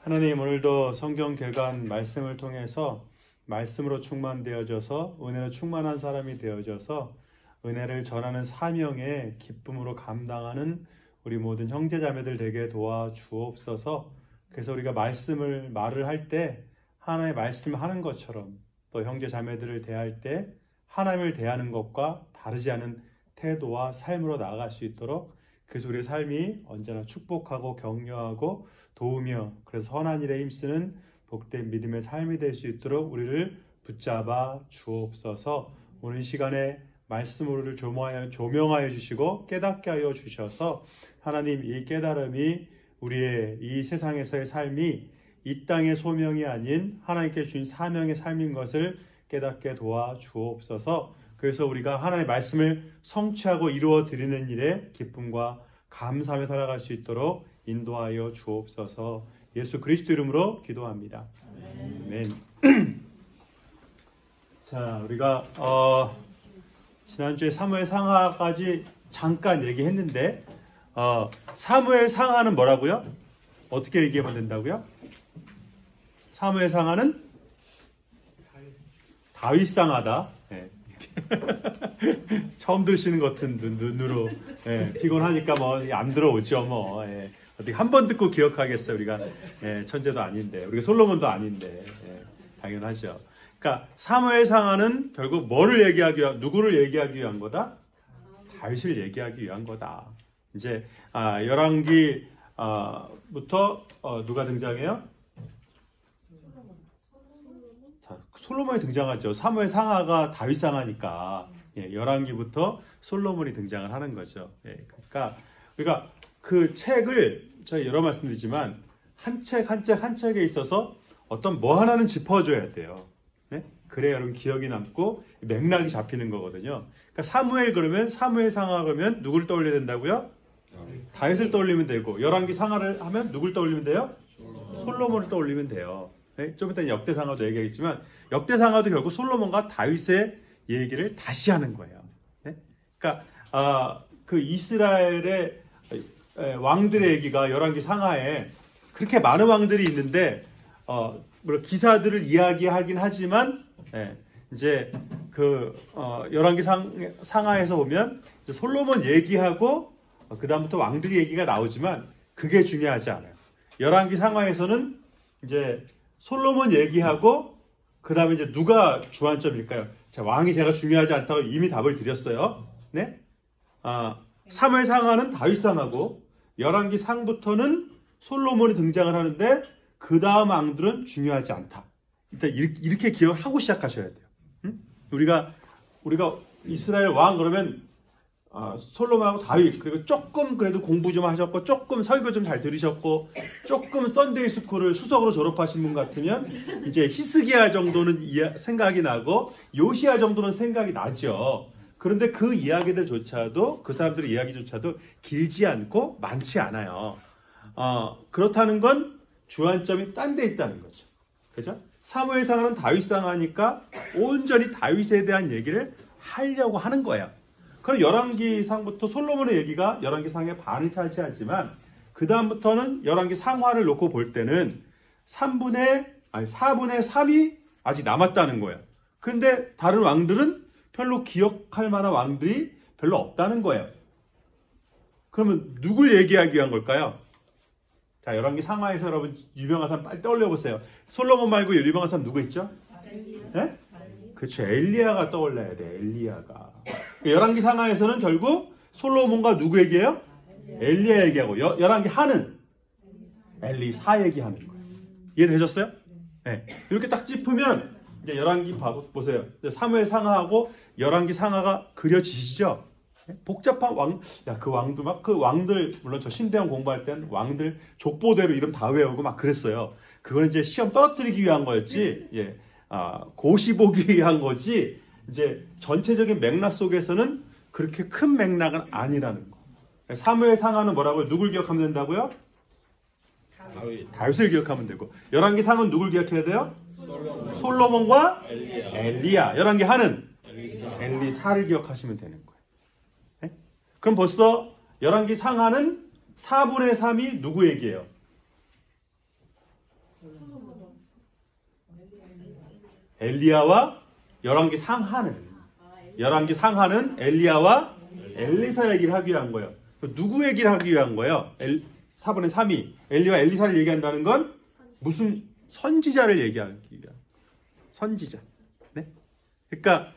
하나님, 오늘도 성경 개관 말씀을 통해서 말씀으로 충만되어져서 은혜로 충만한 사람이 되어져서 은혜를 전하는 사명에 기쁨으로 감당하는 우리 모든 형제자매들 되게 도와주옵소서. 그래서 우리가 말을 할 때 하나님의 말씀을 하는 것처럼 또 형제자매들을 대할 때 하나님을 대하는 것과 다르지 않은 태도와 삶으로 나아갈 수 있도록, 그래서 우리의 삶이 언제나 축복하고 격려하고 도우며 그래서 선한 일에 힘쓰는 복된 믿음의 삶이 될 수 있도록 우리를 붙잡아 주옵소서. 오늘 시간에 말씀으로 조명하여 주시고 깨닫게 하여 주셔서 하나님, 이 깨달음이 우리의 이 세상에서의 삶이 이 땅의 소명이 아닌 하나님께 주신 사명의 삶인 것을 깨닫게 도와주옵소서. 그래서 우리가 하나님의 말씀을 성취하고 이루어 드리는 일에 기쁨과 감사하며 살아갈 수 있도록 인도하여 주옵소서. 예수 그리스도 이름으로 기도합니다. 아멘. 자, 우리가 지난주에 사무엘 상하까지 잠깐 얘기했는데 사무엘 상하는 뭐라고요? 어떻게 얘기하면 된다고요? 사무엘 상하는 다윗 상하다. 네. 처음 들으시는 것 같은 눈으로 피곤하니까 뭐 안 들어오죠. 뭐 어떻게 한 번 듣고 기억하겠어요. 우리가 천재도 아닌데, 우리가 솔로몬도 아닌데 당연하죠. 그러니까 사무엘 상하는 결국 뭐를 얘기하기 위한, 누구를 얘기하기 위한 거다? 다윗을 얘기하기 위한 거다. 이제 열왕기부터 누가 등장해요? 솔로몬이 등장하죠. 사무엘 상하가 다윗 상하니까 열왕기부터 솔로몬이 등장을 하는 거죠. 그러니까 우리가 그 책을 저희 여러 말씀드리지만 한 책 한 책에 있어서 어떤 뭐 하나는 짚어줘야 돼요. 그래야 여러분 기억이 남고 맥락이 잡히는 거거든요. 그러니까 사무엘 그러면 사무엘 상하 그러면 누구를 떠올려야 된다고요? 다윗을 떠올리면 되고, 열왕기 상하를 하면 누굴 떠올리면 돼요? 솔로몬을 떠올리면 돼요. 좀 이따 역대상하도 얘기하겠지만 역대상하도 결국 솔로몬과 다윗의 얘기를 다시 하는 거예요. 그러니까 그 이스라엘의 왕들의 얘기가 열왕기 상하에 그렇게 많은 왕들이 있는데 물론 기사들을 이야기하긴 하지만 이제 그 열왕기 상하에서 보면 솔로몬 얘기하고 그 다음부터 왕들 얘기가 나오지만 그게 중요하지 않아요. 열왕기 상하에서는 이제 솔로몬 얘기하고 그 다음에 이제 누가 주안점일까요? 자, 왕이 제가 중요하지 않다고 이미 답을 드렸어요. 네? 사무엘 상하는 다윗 상하고 열왕기 상부터는 솔로몬이 등장을 하는데 그 다음 왕들은 중요하지 않다. 일단 이렇게 기억하고 시작하셔야 돼요. 우리가 이스라엘 왕 그러면 솔로몬하고 다윗, 그리고 조금 그래도 공부 좀 하셨고 조금 설교 좀 잘 들으셨고 조금 썬데이 스쿨을 수석으로 졸업하신 분 같으면 이제 히스기야 정도는 생각이 나고 요시야 정도는 생각이 나죠. 그런데 그 이야기들조차도, 그 사람들의 이야기조차도 길지 않고 많지 않아요. 그렇다는 건 주안점이 딴 데 있다는 거죠. 그죠? 사무엘 상하는 다윗 상하니까 온전히 다윗에 대한 얘기를 하려고 하는 거예요. 그럼 열왕기 상부터 솔로몬의 얘기가 열왕기 상의 반을 차지하지만 그 다음부터는 열왕기 상하를 놓고 볼 때는 4분의 3이 아직 남았다는 거예요. 근데 다른 왕들은 별로 기억할 만한 왕들이 별로 없다는 거예요. 그러면 누굴 얘기하기 위한 걸까요? 자, 열왕기 상하에서 여러분 유명한 사람 빨리 떠올려 보세요. 솔로몬 말고 유명한 사람 누구 있죠? 네? 그렇죠. 엘리야가 떠올라야 돼. 엘리야가. 열왕기 상하에서는 결국 솔로몬과 누구 얘기해요? 엘리야 얘기하고, 열왕기 하는 엘리사 얘기하는 거예요. 이해되셨어요? 네. 이렇게 딱 짚으면 이제 열왕기 보세요. 사무엘 상하하고 열왕기 상하가 그려지시죠? 복잡한 그 왕도 그 왕들, 물론 저 신대원 공부할 땐 왕들 족보대로 이름 다 외우고 막 그랬어요. 그건 이제 시험 떨어뜨리기 위한 거였지, 고시 보기 위한 거지, 이제 전체적인 맥락 속에서는 그렇게 큰 맥락은 아니라는 거. 사무엘 상하는 뭐라고요? 누굴 기억하면 된다고요? 다윗을 기억하면 되고, 열왕기 상은 누굴 기억해야 돼요? 솔로몬과 엘리야. 열왕기 하는 엘리사를 기억하시면 되는 거예요. 네? 그럼 벌써 열왕기 상하는 4분의 3이 누구 얘기예요? 엘리야와 열왕기 상하는 엘리야와 엘리사 얘기를 하기 위한 거예요. 누구 얘기를 하기 위한 거예요? 4분의 3이 엘리와 엘리사를 얘기한다는 건 무슨 선지자를 얘기하기 위한 선지자. 네? 그러니까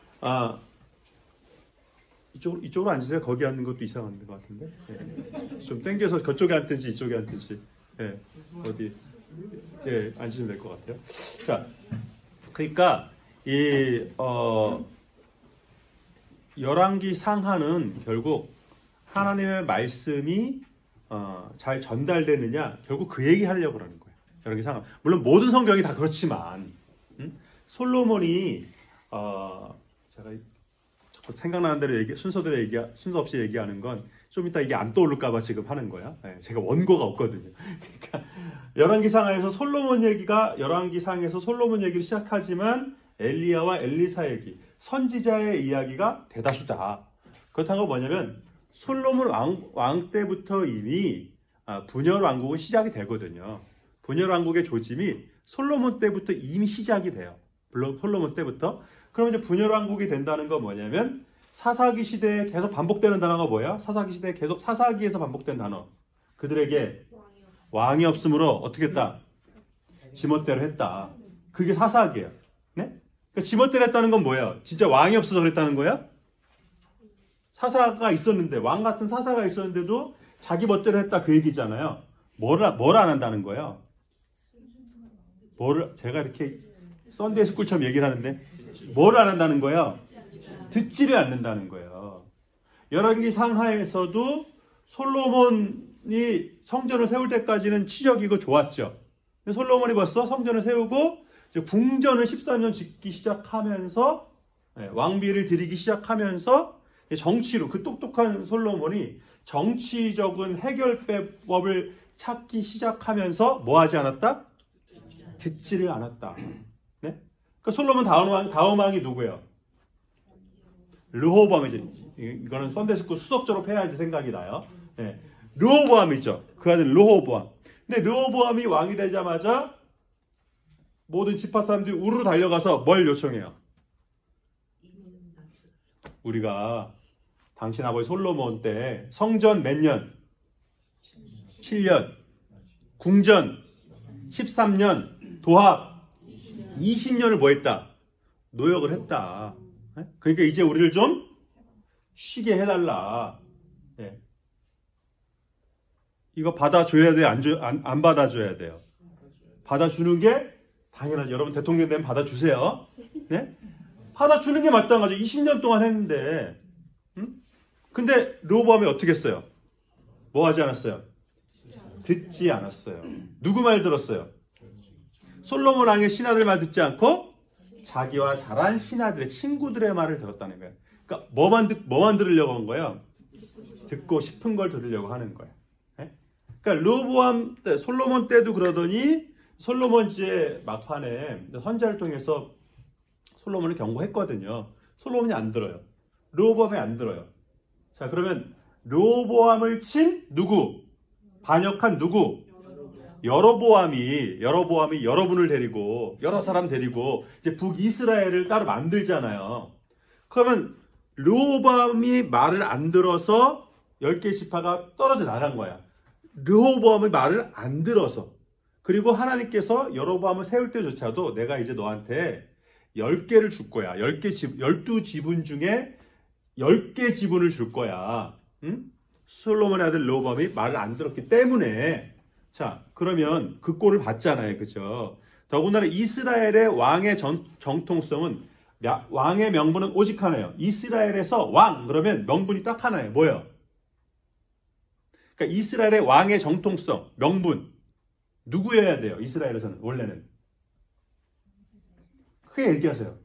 이쪽으로 앉으세요. 거기 앉는 것도 이상한 것 같은데. 네. 좀 당겨서 그쪽에 앉든지 이쪽에 앉든지. 네. 어디 앉으시면 될 것 같아요. 자, 그러니까 열왕기 상하는 결국 하나님의 말씀이 잘 전달되느냐 결국 그 얘기 하려고 그러는 거예요. 열왕기 상하. 물론 모든 성경이 다 그렇지만 솔로몬이 제가 자꾸 생각나는 대로 순서 없이 얘기하는 건 좀 이따 이게 안 떠오를까봐 지금 하는 거야. 네, 제가 원고가 없거든요. 그러니까 열왕기 상하에서 솔로몬 얘기가 열왕기 상에서 솔로몬 얘기를 시작하지만 엘리야와 엘리사 얘기, 선지자의 이야기가 대다수다. 그렇다는 건 뭐냐면 솔로몬 왕 때부터 이미 분열 왕국은 시작이 되거든요. 분열 왕국의 조짐이 솔로몬 때부터 이미 시작이 돼요. 물론 솔로몬 때부터. 그럼 이제 분열 왕국이 된다는 건 뭐냐면 사사기 시대에 계속 반복되는 단어가 뭐야? 사사기 시대에 계속 사사기에서 반복된 단어. 그들에게 왕이 없으므로 어떻게 했다? 지멋대로 했다. 그게 사사기예요. 네? 그러니까 지멋대로 했다는 건 뭐예요? 진짜 왕이 없어서 그랬다는 거야? 사사가 있었는데 왕 같은 사사가 있었는데도 자기 멋대로 했다 그 얘기잖아요. 뭘 안 한다는 거예요? 제가 이렇게 썬데이 스쿨처럼 얘기를 하는데 뭘 안 한다는 거예요? 듣지를 않는다는 거예요. 열왕기 상하에서도 솔로몬이 성전을 세울 때까지는 치적이고 좋았죠. 근데 솔로몬이 벌써 성전을 세우고 이제 궁전을 13년 짓기 시작하면서 왕비를 드리기 시작하면서 정치로 그 똑똑한 솔로몬이 정치적인 해결법을 찾기 시작하면서 뭐 하지 않았다? 듣지를 않았다. 네? 그러니까 솔로몬 다음 왕이 누구예요? 르호보암이죠. 이거는 썬데이스쿨 수석 졸업해야지 생각이 나요. 네. 르호보암이죠. 그 아들 르호보암. 근데 르호보암이 왕이 되자마자 모든 지파 사람들이 우르르 달려가서 뭘 요청해요? 우리가 당신 아버지 솔로몬 때 성전 몇 년? 7년. 궁전 13년. 도합 20년을 뭐 했다? 노역을 했다. 그러니까 이제 우리를 좀 쉬게 해달라. 네. 이거 받아줘야 돼요? 안 받아줘야 돼요? 받아주는 게 당연하죠. 여러분 대통령 되면 받아주세요. 네? 받아주는 게 마땅하죠. 20년 동안 했는데. 근데 르호보암이 어떻게 했어요? 뭐 하지 않았어요? 듣지 않았어요. 누구 말 들었어요? 솔로몬 왕의 신하들 말 듣지 않고 자기와 잘한 신하들의 친구들의 말을 들었다는 거예요. 그러니까 뭐만 들으려고 한 거예요? 듣고 싶은 걸 들으려고 하는 거예요. 네? 그러니까 르호보암 때, 솔로몬 때도 그러더니 솔로몬 시대 막판에 선지자를 통해서 솔로몬을 경고했거든요. 솔로몬이 안 들어요. 르호보암이 안 들어요. 자, 그러면 르호보암을 친 누구? 반역한 누구? 여로보암이 여러분을 데리고 여러 사람 데리고 이제 북이스라엘을 따로 만들잖아요. 그러면 르호보암이 말을 안 들어서 10개 지파가 떨어져 나간 거야. 르호보암이 말을 안 들어서. 그리고 하나님께서 여로보암을 세울 때조차도 내가 이제 너한테 10개를 줄 거야. 12지분 중에 10개 지분을 줄 거야. 응? 솔로몬의 아들 르호보암이 말을 안 들었기 때문에. 자, 그러면 그 꼴을 봤잖아요. 그죠? 더군다나 이스라엘의 왕의 정통성은 왕의 명분은 오직 하나예요. 이스라엘에서 왕 그러면 명분이 딱 하나예요. 뭐예요? 그러니까 이스라엘의 왕의 정통성, 명분 누구여야 돼요? 이스라엘에서는 원래는 크게 얘기하세요.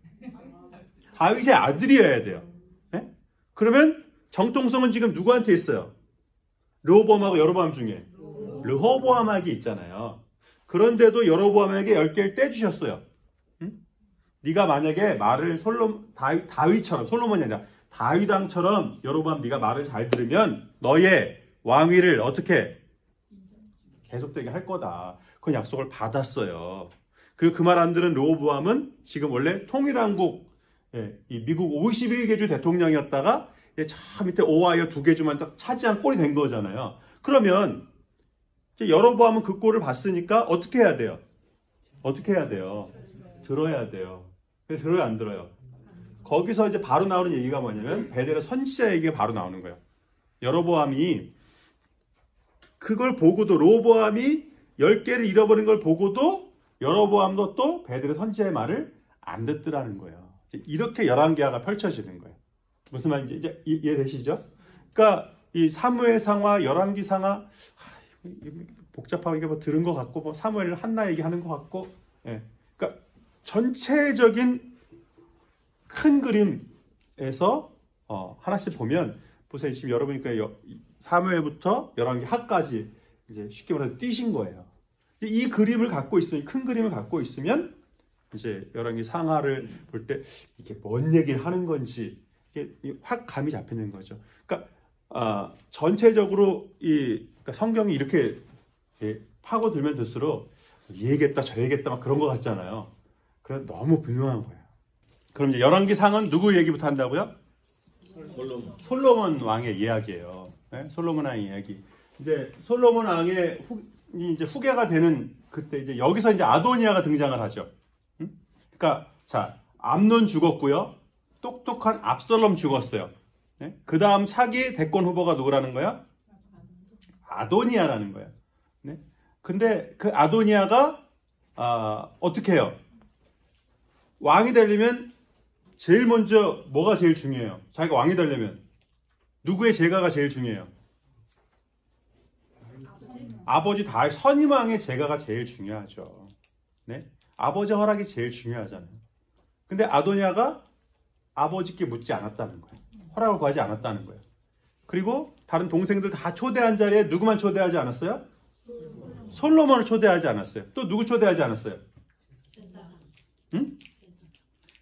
다윗의 아들이어야 돼요. 네? 그러면 정통성은 지금 누구한테 있어요? 르호보암하고 여로보암 중에 르호보암에게 있잖아요. 그런데도 여로보암에게 10개를 떼주셨어요. 응? 네가 만약에 말을 다윗처럼, 솔로몬이 아니라 다윗 왕처럼 여로보암 네가 말을 잘 들으면 너의 왕위를 어떻게 계속되게 할 거다. 그건 약속을 받았어요. 그리고 그 말 안 들은 르호보암은 지금 원래 통일한국, 이 미국 51개 주 대통령이었다가 저 밑에 오하이오 2개 주만 딱 차지한 꼴이 된 거잖아요. 그러면 여로보암은 그 꼴을 봤으니까 어떻게 해야 돼요? 어떻게 해야 돼요? 들어야 돼요. 근데 들어요, 안 들어요? 거기서 이제 바로 나오는 얘기가 뭐냐면 베델의 선지자 얘기가 바로 나오는 거예요. 여로보암이 그걸 보고도 르호보암이 10개를 잃어버린 걸 보고도 여로보암도 또 베델의 선지자의 말을 안 듣더라는 거예요. 이렇게 11개화가 펼쳐지는 거예요. 무슨 말인지 이제 이해되시죠? 그러니까 이 사무엘상하, 열왕기상하 복잡하게 이게 뭐 들은 것 같고 뭐 사무엘 한나 얘기하는 것 같고, 그러니까 전체적인 큰 그림에서 하나씩 보면 보세요. 지금 여러분이 사무엘부터 열왕기 하까지 이제 쉽게 말해서 띄신 거예요. 이 그림을 갖고 있으면, 큰 그림을 갖고 있으면 이제 열왕기 상하를 볼 때 이게 뭔 얘기를 하는 건지 이게 확 감이 잡히는 거죠. 그러니까 전체적으로 그러니까 성경이 이렇게 파고들면 들수록 이 얘기했다 저 얘기했다 막 그런 것 같잖아요. 그래 너무 분명한 거예요. 그럼 이제 열왕기 상은 누구 얘기부터 한다고요? 솔로몬 왕의 이야기예요. 솔로몬 왕의 이야기. 이제 솔로몬 왕의 이제 후계가 되는 그때 이제 여기서 이제 아도니아가 등장을 하죠. 그러니까 자, 암논 죽었고요. 똑똑한 압살롬 죽었어요. 그 다음 차기 대권 후보가 누구라는 거야? 아도니아라는 거야. 근데 그 아도니아가 어떻게 해요? 왕이 되려면 제일 먼저 뭐가 제일 중요해요? 자기가 왕이 되려면 누구의 제가가 제일 중요해요? 아버지 다윗 선임왕의 제가가 제일 중요하죠. 아버지 허락이 제일 중요하잖아요. 근데 아도니아가 아버지께 묻지 않았다는 거예요. 허락을 구하지 않았다는 거예요. 그리고 다른 동생들 다 초대한 자리에 누구만 초대하지 않았어요? 솔로몬을 초대하지 않았어요. 또 누구 초대하지 않았어요? 응?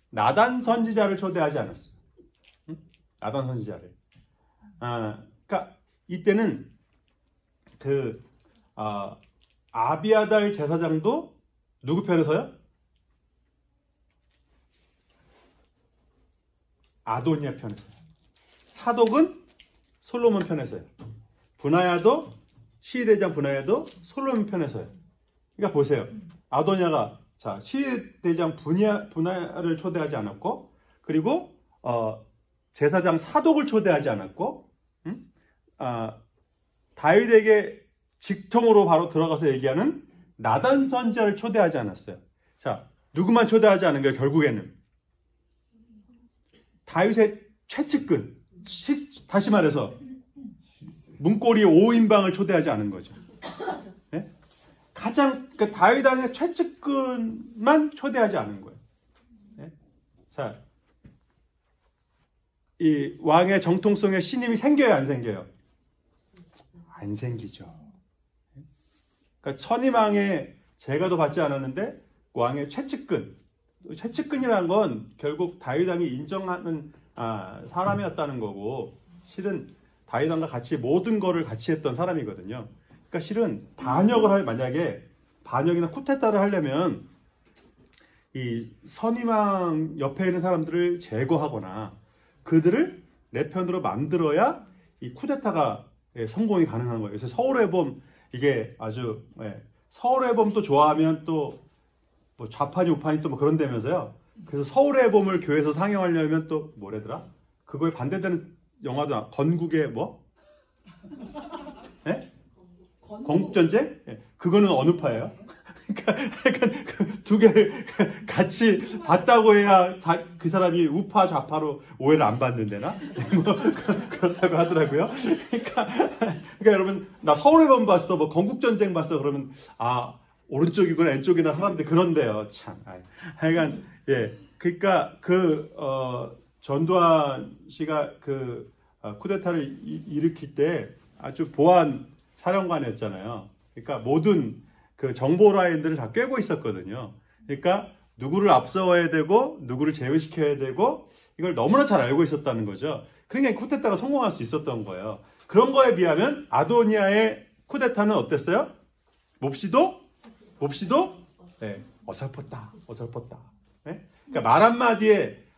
나단 선지자를 초대하지 않았어요. 응? 나단 선지자를. 그러니까 이때는 아비아달 제사장도 누구 편에서요? 아도니아 편에서요. 사독은 솔로몬 편에서요. 분하야도 시대장 분하야도 솔로몬 편에서요. 그러니까 보세요. 아도니아가 자 시대장 분하야를 초대하지 않았고, 그리고 제사장 사독을 초대하지 않았고, 다윗에게 직통으로 바로 들어가서 얘기하는 나단 선지자를 초대하지 않았어요. 자, 누구만 초대하지 않은 거예요, 결국에는? 다윗의 최측근, 다시 말해서 문고리 5인방을 초대하지 않은 거죠. 네? 그러니까 다윗 안에 최측근만 초대하지 않은 거예요. 네? 자, 이 왕의 정통성에 신임이 생겨요, 안 생겨요? 안 생기죠. 그러니까 선임왕의 제가도 받지 않았는데 왕의 최측근이라는 건 결국 다윗 왕이 인정하는 사람이었다는 거고, 실은 다윗 왕과 같이 모든 거를 같이 했던 사람이거든요. 그러니까 실은 만약에 반역이나 쿠데타를 하려면 이 선임왕 옆에 있는 사람들을 제거하거나 그들을 내 편으로 만들어야 이 쿠데타가 성공이 가능한 거예요. 그래서 서울의범, 이게 아주 서울의범 또 좋아하면 또 뭐 좌파니 우파니 또 뭐 그런다면서요. 그래서 서울의범을 교회에서 상영하려면 또 뭐래더라? 그거에 반대되는 영화도 건국의 뭐? 건국전쟁? 그거는 어느 파예요? 그러니까 그 두 개를 같이 봤다고 해야 그 사람이 우파 좌파로 오해를 안 받는데나? 뭐 그렇다고 하더라고요. 그러니까 여러분, 나 서울의범 봤어, 뭐 건국전쟁 봤어, 그러면 오른쪽이구나 왼쪽이나 사람들 그런데요. 참. 하여간 그러니까 전두환 씨가 쿠데타를 일으킬 때 아주 보안 사령관이었잖아요. 그러니까 모든 그 정보 라인들을 다 꿰고 있었거든요. 그러니까 누구를 앞서와야 되고 누구를 제외시켜야 되고 이걸 너무나 잘 알고 있었다는 거죠. 그러니까 쿠데타가 성공할 수 있었던 거예요. 그런 거에 비하면 아도니아의 쿠데타는 어땠어요? 몹시도 네, 어설펐다. 네? 그러니까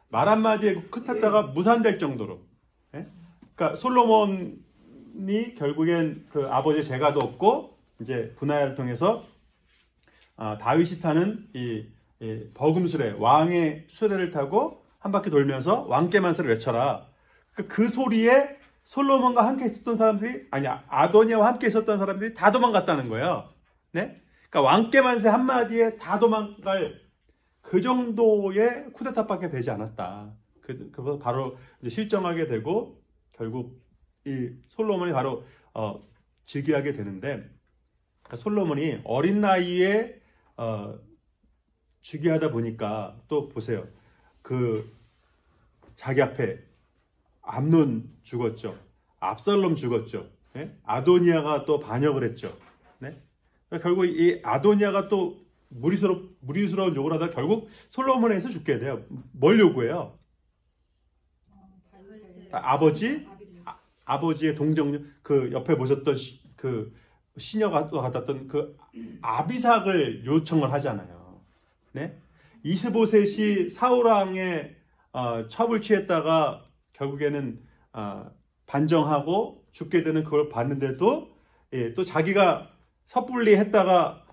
말 한마디에 끝했다가 무산될 정도로. 네? 그러니까 솔로몬이 결국엔 그 아버지의 재가도 없고 이제 분하야를 통해서 다윗이 타는 이 버금수레 왕의 수레를 타고 한 바퀴 돌면서 왕께만세를 외쳐라. 그 소리에 솔로몬과 함께 있었던 사람들이 아도니아와 함께 있었던 사람들이 다 도망갔다는 거예요. 네? 그러니까 왕께만세 한마디에 다 도망갈 그 정도의 쿠데타밖에 되지 않았다. 그래서 바로 이제 실정하게 되고 결국 이 솔로몬이 바로 즉위하게 되는데 그러니까 솔로몬이 어린 나이에 즉위하다 보니까 또 보세요. 그 자기 앞에 암논 죽었죠. 압살롬 죽었죠. 네? 아도니아가 또 반역을 했죠. 네? 그러니까 결국 이 아도니아가 또 무리스러운 욕을 하다 결국 솔로몬에서 죽게 돼요. 뭘 요구해요? 아버지의 동정, 그 옆에 보셨던 그 시녀가 같았던 그 아비삭을 요청을 하잖아요. 네? 25셋이 사울왕의 첩을 취했다가 결국에는 반정하고 죽게 되는 그걸 봤는데도 또 자기가 섣불리 했다가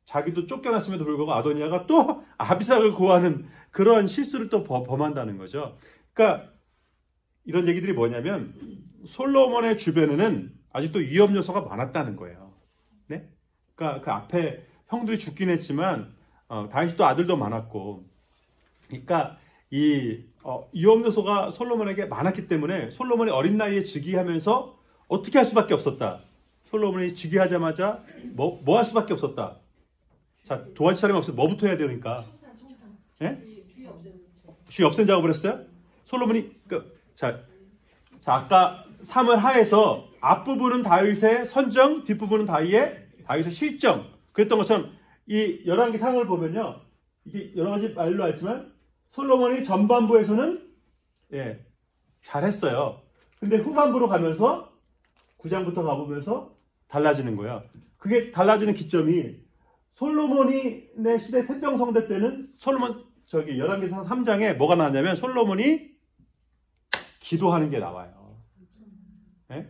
자기도 쫓겨났음에도 불구하고 아도니아가 또 아비삭을 구하는 그런 실수를 또 범한다는 거죠. 그러니까 이런 얘기들이 뭐냐면 솔로몬의 주변에는 아직도 위험 요소가 많았다는 거예요. 네? 그러니까 그 앞에 형들이 죽긴 했지만 다윗이 또 아들도 많았고, 그러니까 이 위험 요소가 솔로몬에게 많았기 때문에 솔로몬이 어린 나이에 즉위하면서 어떻게 할 수밖에 없었다. 솔로몬이 즉위하자마자 뭐 할 수밖에 없었다. 자, 도와줄 사람이 없어요. 뭐부터 해야 되니까? 예? 주의 없앤 작업을 했어요? 솔로몬이 자 아까 3월 하에서 앞부분은 다윗의 선정, 뒷부분은 다윗의 실정. 그랬던 것처럼 이 열왕기 상을 보면요, 이게 여러 가지 말로 알지만 솔로몬이 전반부에서는 잘했어요. 근데 후반부로 가면서 9장부터 가보면서 달라지는 거예요. 그게 달라지는 기점이 솔로몬이 내 시대 태평성대 때는 열왕기상 3장에 뭐가 나왔냐면 솔로몬이 기도하는 게 나와요. 네?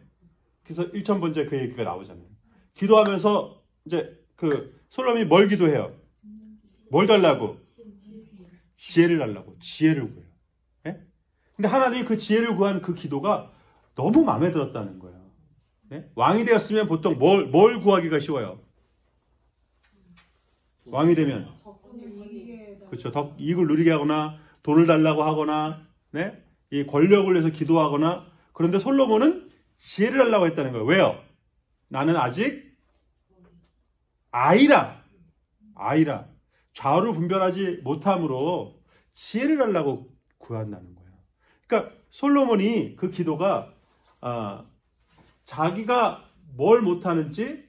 그래서 1000번째 그 얘기가 나오잖아요. 기도하면서 이제 그 솔로몬이 뭘 기도해요? 뭘 달라고? 지혜를 달라고. 지혜를 구해요. 네? 근데 하나님이 그 지혜를 구한 그 기도가 너무 마음에 들었다는 거예요. 네? 왕이 되었으면 보통 뭘 구하기가 쉬워요? 왕이 되면 그렇죠. 더 이익을 누리게 하거나 돈을 달라고 하거나, 네? 이 권력을 위해서 기도하거나. 그런데 솔로몬은 지혜를 달라고 했다는 거예요. 왜요? 나는 아직 아이라 좌우를 분별하지 못함으로 지혜를 달라고 구한다는 거예요. 그러니까 솔로몬이 그 기도가 자기가 뭘 못하는지,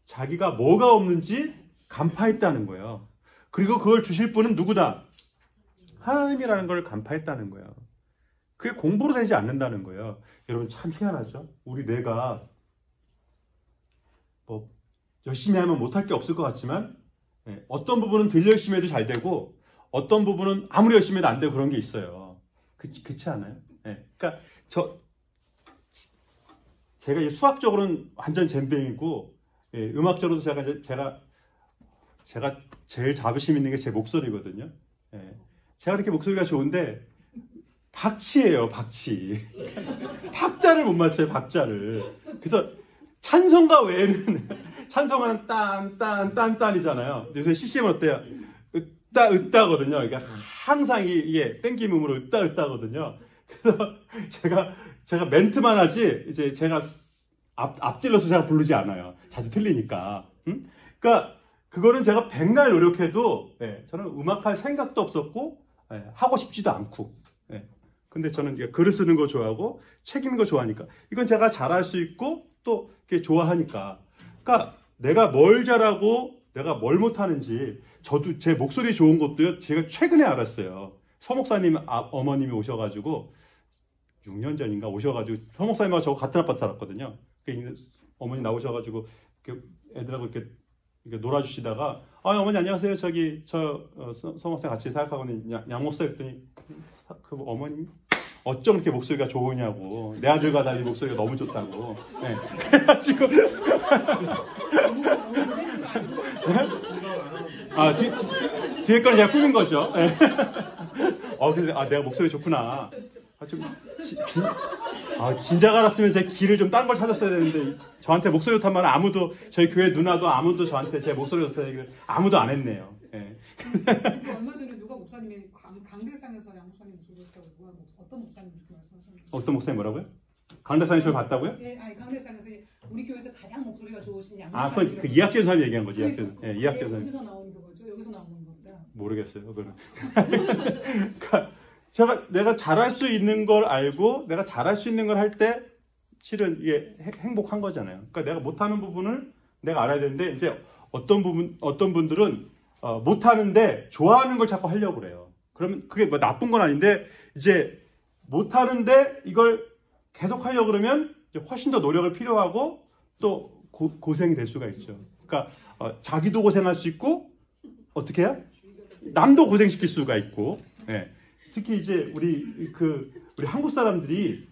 자기가 뭐가 없는지 간파했다는 거예요. 그리고 그걸 주실 분은 누구다? 하나님이라는 걸 간파했다는 거예요. 그게 공부로 되지 않는다는 거예요. 여러분 참 희한하죠? 우리 뇌가 뭐 열심히 하면 못할 게 없을 것 같지만 어떤 부분은 덜 열심히 해도 잘 되고 어떤 부분은 아무리 열심히 해도 안 되고 그런 게 있어요. 그렇지 않아요? 그러니까 제가 수학적으로는 완전 젬병이고 음악적으로도 제가 제일 자부심 있는 게 제 목소리거든요. 제가 이렇게 목소리가 좋은데 박치예요, 박치. 박자를 못 맞춰요, 박자를. 그래서 찬성가 외에는 찬성하는 딴이잖아요. 요새 CCM은 어때요? 으따거든요. 그러니까 항상 이게 땡김음으로 으따거든요. 그래서 제가 멘트만 하지 이제 제가 앞질러서 제가 부르지 않아요. 자주 틀리니까. 그러니까 그거는 제가 백날 노력해도 저는 음악할 생각도 없었고 하고 싶지도 않고. 근데 저는 글을 쓰는 거 좋아하고 책 읽는 거 좋아하니까 이건 제가 잘할 수 있고 또 이렇게 좋아하니까. 그러니까 내가 뭘 잘하고 내가 뭘 못하는지 저도 제 목소리 좋은 것도요 제가 최근에 알았어요. 서 목사님 어머님이 오셔가지고 6년 전인가 오셔가지고 서 목사님하고 저 같은 아파트 살았거든요. 어머니 나오셔가지고 이렇게 애들하고 이렇게 이렇게 놀아주시다가 어머니 안녕하세요. 저기 성목사 같이 사역하고는 양 목사 했더니 그 어머니 어쩜 이렇게 목소리가 좋으냐고 내 아들과 달리 목소리가 너무 좋다고. 네. 그래가지고 뒤에 건 제가 꾸민 거죠. 네. 근데 내가 목소리 좋구나. 진작 알았으면 제 길을 좀 딴 걸 찾았어야 되는데 저한테 목소리 좋단 말은 아무도 저희 교회 누나도 아무도 저한테 제 목소리 좋다는 얘기를 아무도 안 했네요. 네. 얼마 전에 누가 목사님이 강대상에서 양 목사님 목소리 좋다고 어떤 목사님 그렇게 말씀하셨는지. 어떤 목사님 뭐라고요? 강대상에서 봤다고요? 네, 강대상에서 우리 교회에서 가장 목소리가 좋으신 양 목사님. 그 이학재 사람이 얘기한 거지. 이학재 사람. 어디서 나온 거죠? 여기서 나온 겁니다. 모르겠어요. 그거는. 그러니까 내가 잘할 수 있는 걸 알고 내가 잘할 수 있는 걸 할 때 실은 이게 행복한 거잖아요. 그러니까 내가 못하는 부분을 내가 알아야 되는데 이제 어떤 분들은 못하는데 좋아하는 걸 자꾸 하려고 그래요. 그러면 그게 뭐 나쁜 건 아닌데 이제 못하는데 이걸 계속 하려고 그러면 이제 훨씬 더 노력을 필요하고 또 고생이 될 수가 있죠. 그러니까 자기도 고생할 수 있고 어떻게 해요? 남도 고생시킬 수가 있고. 네. 특히 이제 우리 한국 사람들이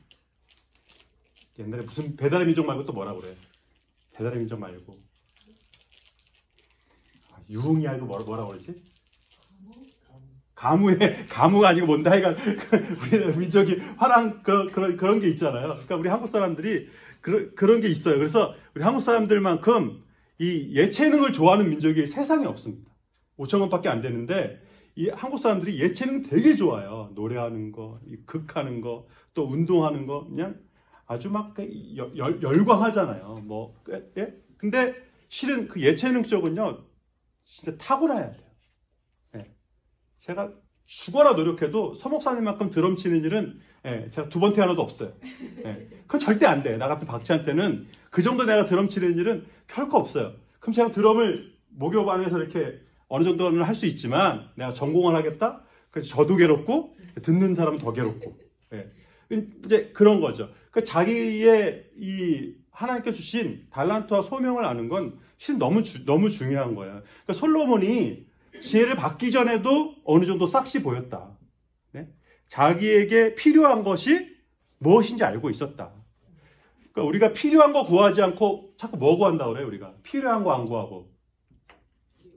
옛날에 무슨 배달의 민족 말고 또 뭐라 그래? 배달의 민족 말고 유흥이 아니고 뭐라 그러지? 가무가 아니고 뭔데 하여간 우리 민족이 화랑 그런 게 있잖아요. 그러니까 우리 한국 사람들이 그런 게 있어요. 그래서 우리 한국 사람들만큼 이 예체능을 좋아하는 민족이 세상에 없습니다. 5천 원밖에 안 되는데 이 한국 사람들이 예체능 되게 좋아요. 노래하는 거, 극하는 거, 또 운동하는 거 그냥 아주 막 열광하잖아요. 예? 근데 실은 그 예체능 쪽은요 진짜 타고나야 돼요. 예. 제가 죽어라 노력해도 서목사님만큼 드럼 치는 일은 제가 두 번 태어나도 없어요. 예. 그건 절대 안 돼. 나 같은 박치한테는 그 정도 내가 드럼 치는 일은 결코 없어요. 그럼 제가 드럼을 목욕 안에서 이렇게 어느 정도는 할 수 있지만 내가 전공을 하겠다? 그래서 저도 괴롭고 듣는 사람은 더 괴롭고. 예. 이제 그런 거죠. 그러니까 자기의 이 하나님께 주신 달란트와 소명을 아는 건 실은 너무 중요한 거예요. 그러니까 솔로몬이 지혜를 받기 전에도 어느 정도 싹시 보였다. 네? 자기에게 필요한 것이 무엇인지 알고 있었다. 그러니까 우리가 필요한 거 구하지 않고 자꾸 뭐 구한다고 그래요, 우리가? 필요한 거 안 구하고.